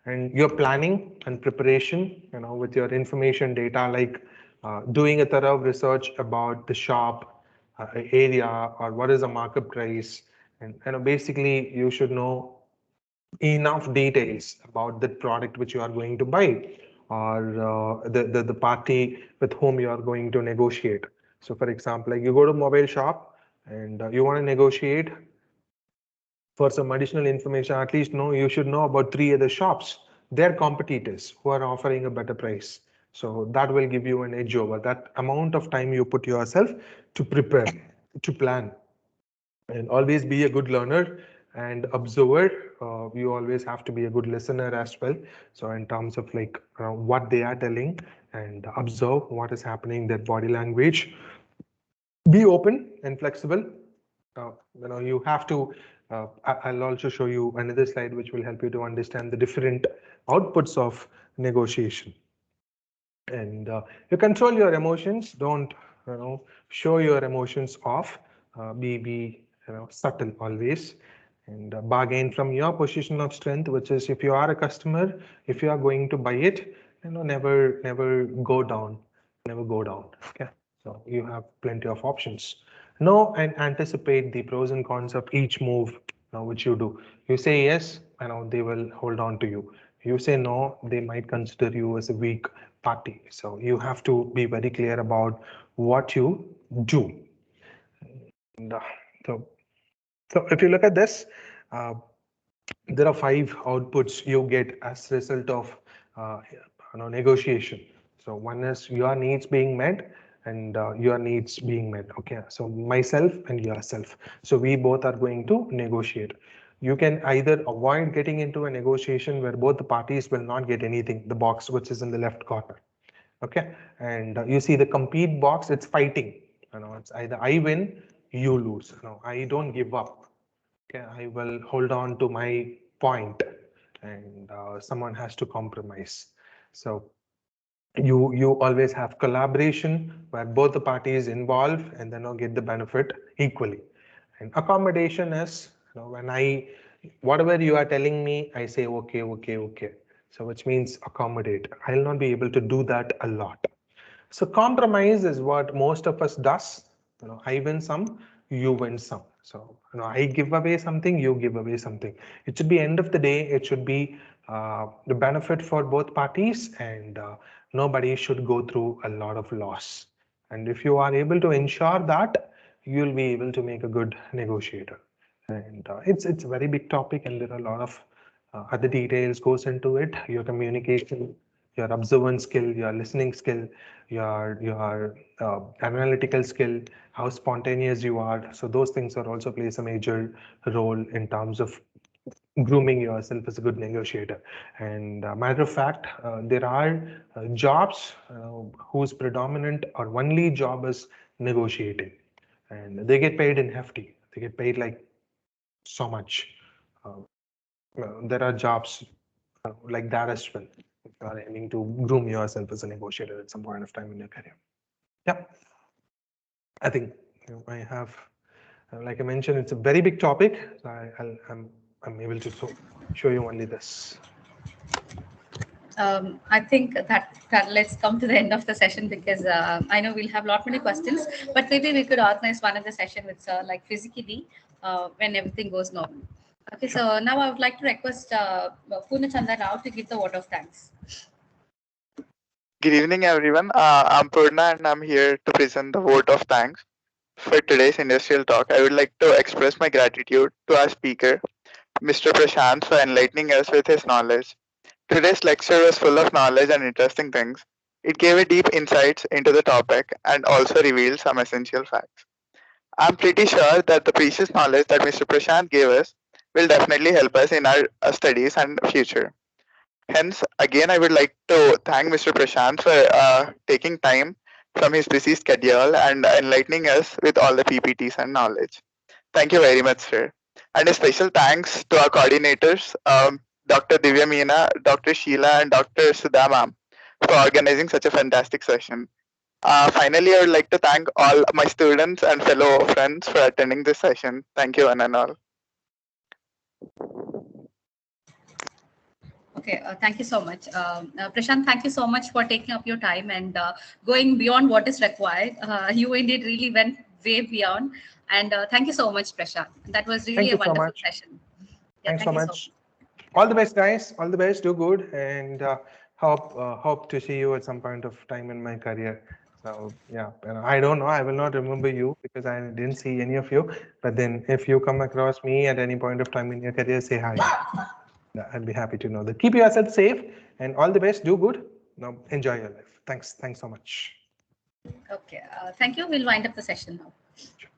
And your planning and preparation, with your information data, like doing a thorough research about the shop area or what is the market price. And basically you should know enough details about the product which you are going to buy or the party with whom you are going to negotiate. So for example, like you go to mobile shop and you want to negotiate for some additional information, at least you should know about 3 other shops, their competitors who are offering a better price. So that will give you an edge over that amount of time you put yourself to prepare, to plan, and always be a good learner and observer. You always have to be a good listener as well. So in terms of like what they are telling and observe what is happening, their body language, be open and flexible. You have to I'll also show you another slide which will help you to understand the different outputs of negotiation. And you control your emotions. Don't show your emotions off. Be subtle always, and bargain from your position of strength, which is if you are a customer, if you are going to buy it, never go down, Okay, so you have plenty of options. Know and anticipate the pros and cons of each move which you do. You say yes, they will hold on to you. You say no, they might consider you as a weak party. So you have to be very clear about what you do. And, so if you look at this, there are 5 outputs you get as a result of negotiation. So one is your needs being met and your needs being met. Okay, so myself and yourself. So we both are going to negotiate. You can either avoid getting into a negotiation where both the parties will not get anything, the box which is in the left corner. Okay, and you see the compete box, it's fighting. It's either I win, you lose. I don't give up. Okay, I will hold on to my point, and someone has to compromise. So you always have collaboration where both the parties involve and then get the benefit equally. And accommodation is, when whatever you are telling me, I say okay, okay, okay. So which means accommodate. I'll not be able to do that a lot. So compromise is what most of us does. I win some, you win some. So I give away something, you give away something. It should be end of the day. It should be the benefit for both parties, and nobody should go through a lot of loss. And if you are able to ensure that, you'll be able to make a good negotiator. And it's a very big topic, and there are a lot of other details goes into it. Your communication, your observance skill, your listening skill, your analytical skill, how spontaneous you are. So those things are also plays a major role in terms of grooming yourself as a good negotiator. And matter of fact, there are jobs whose predominant or only job is negotiating, and they get paid in hefty. They get paid like so much. There are jobs like that as well. If you are aiming to groom yourself as a negotiator at some point of time in your career. Yeah, I think I have, like I mentioned, it's a very big topic. So I'm able to show you only this. I think that let's come to the end of the session, because I know we'll have a lot many questions, but maybe we could organize one of the session with like physically when everything goes normal. Okay, so now I would like to request Purnachanda Rao to give the vote of thanks. Good evening, everyone. I'm Purna, and I'm here to present the vote of thanks for today's industrial talk. I would like to express my gratitude to our speaker, Mr. Prasanth, for enlightening us with his knowledge. Today's lecture was full of knowledge and interesting things. It gave a deep insights into the topic and also revealed some essential facts. I'm pretty sure that the precious knowledge that Mr. Prashant gave us will definitely help us in our studies and future. Hence, again, I would like to thank Mr. Prashant for taking time from his busy schedule and enlightening us with all the PPTs and knowledge. Thank you very much, sir. And a special thanks to our coordinators, Dr. Divya Meena, Dr. Sheila, and Dr. Sudha ma'am, for organizing such a fantastic session. Finally, I would like to thank all my students and fellow friends for attending this session. Thank you, one and all. Okay, thank you so much. Prashant, thank you so much for taking up your time and going beyond what is required. You indeed really went way beyond. And thank you so much, Prashant. That was really a wonderful session. Yeah, Thanks so much. All the best, guys. All the best. Do good, and hope to see you at some point of time in my career. So yeah, and I don't know. I will not remember you because I didn't see any of you. But then, if you come across me at any point of time in your career, say hi. I'll be happy to know that. Keep yourself safe and all the best. Do good. Now enjoy your life. Thanks. Thanks so much. Okay. Thank you. We'll wind up the session now. Sure.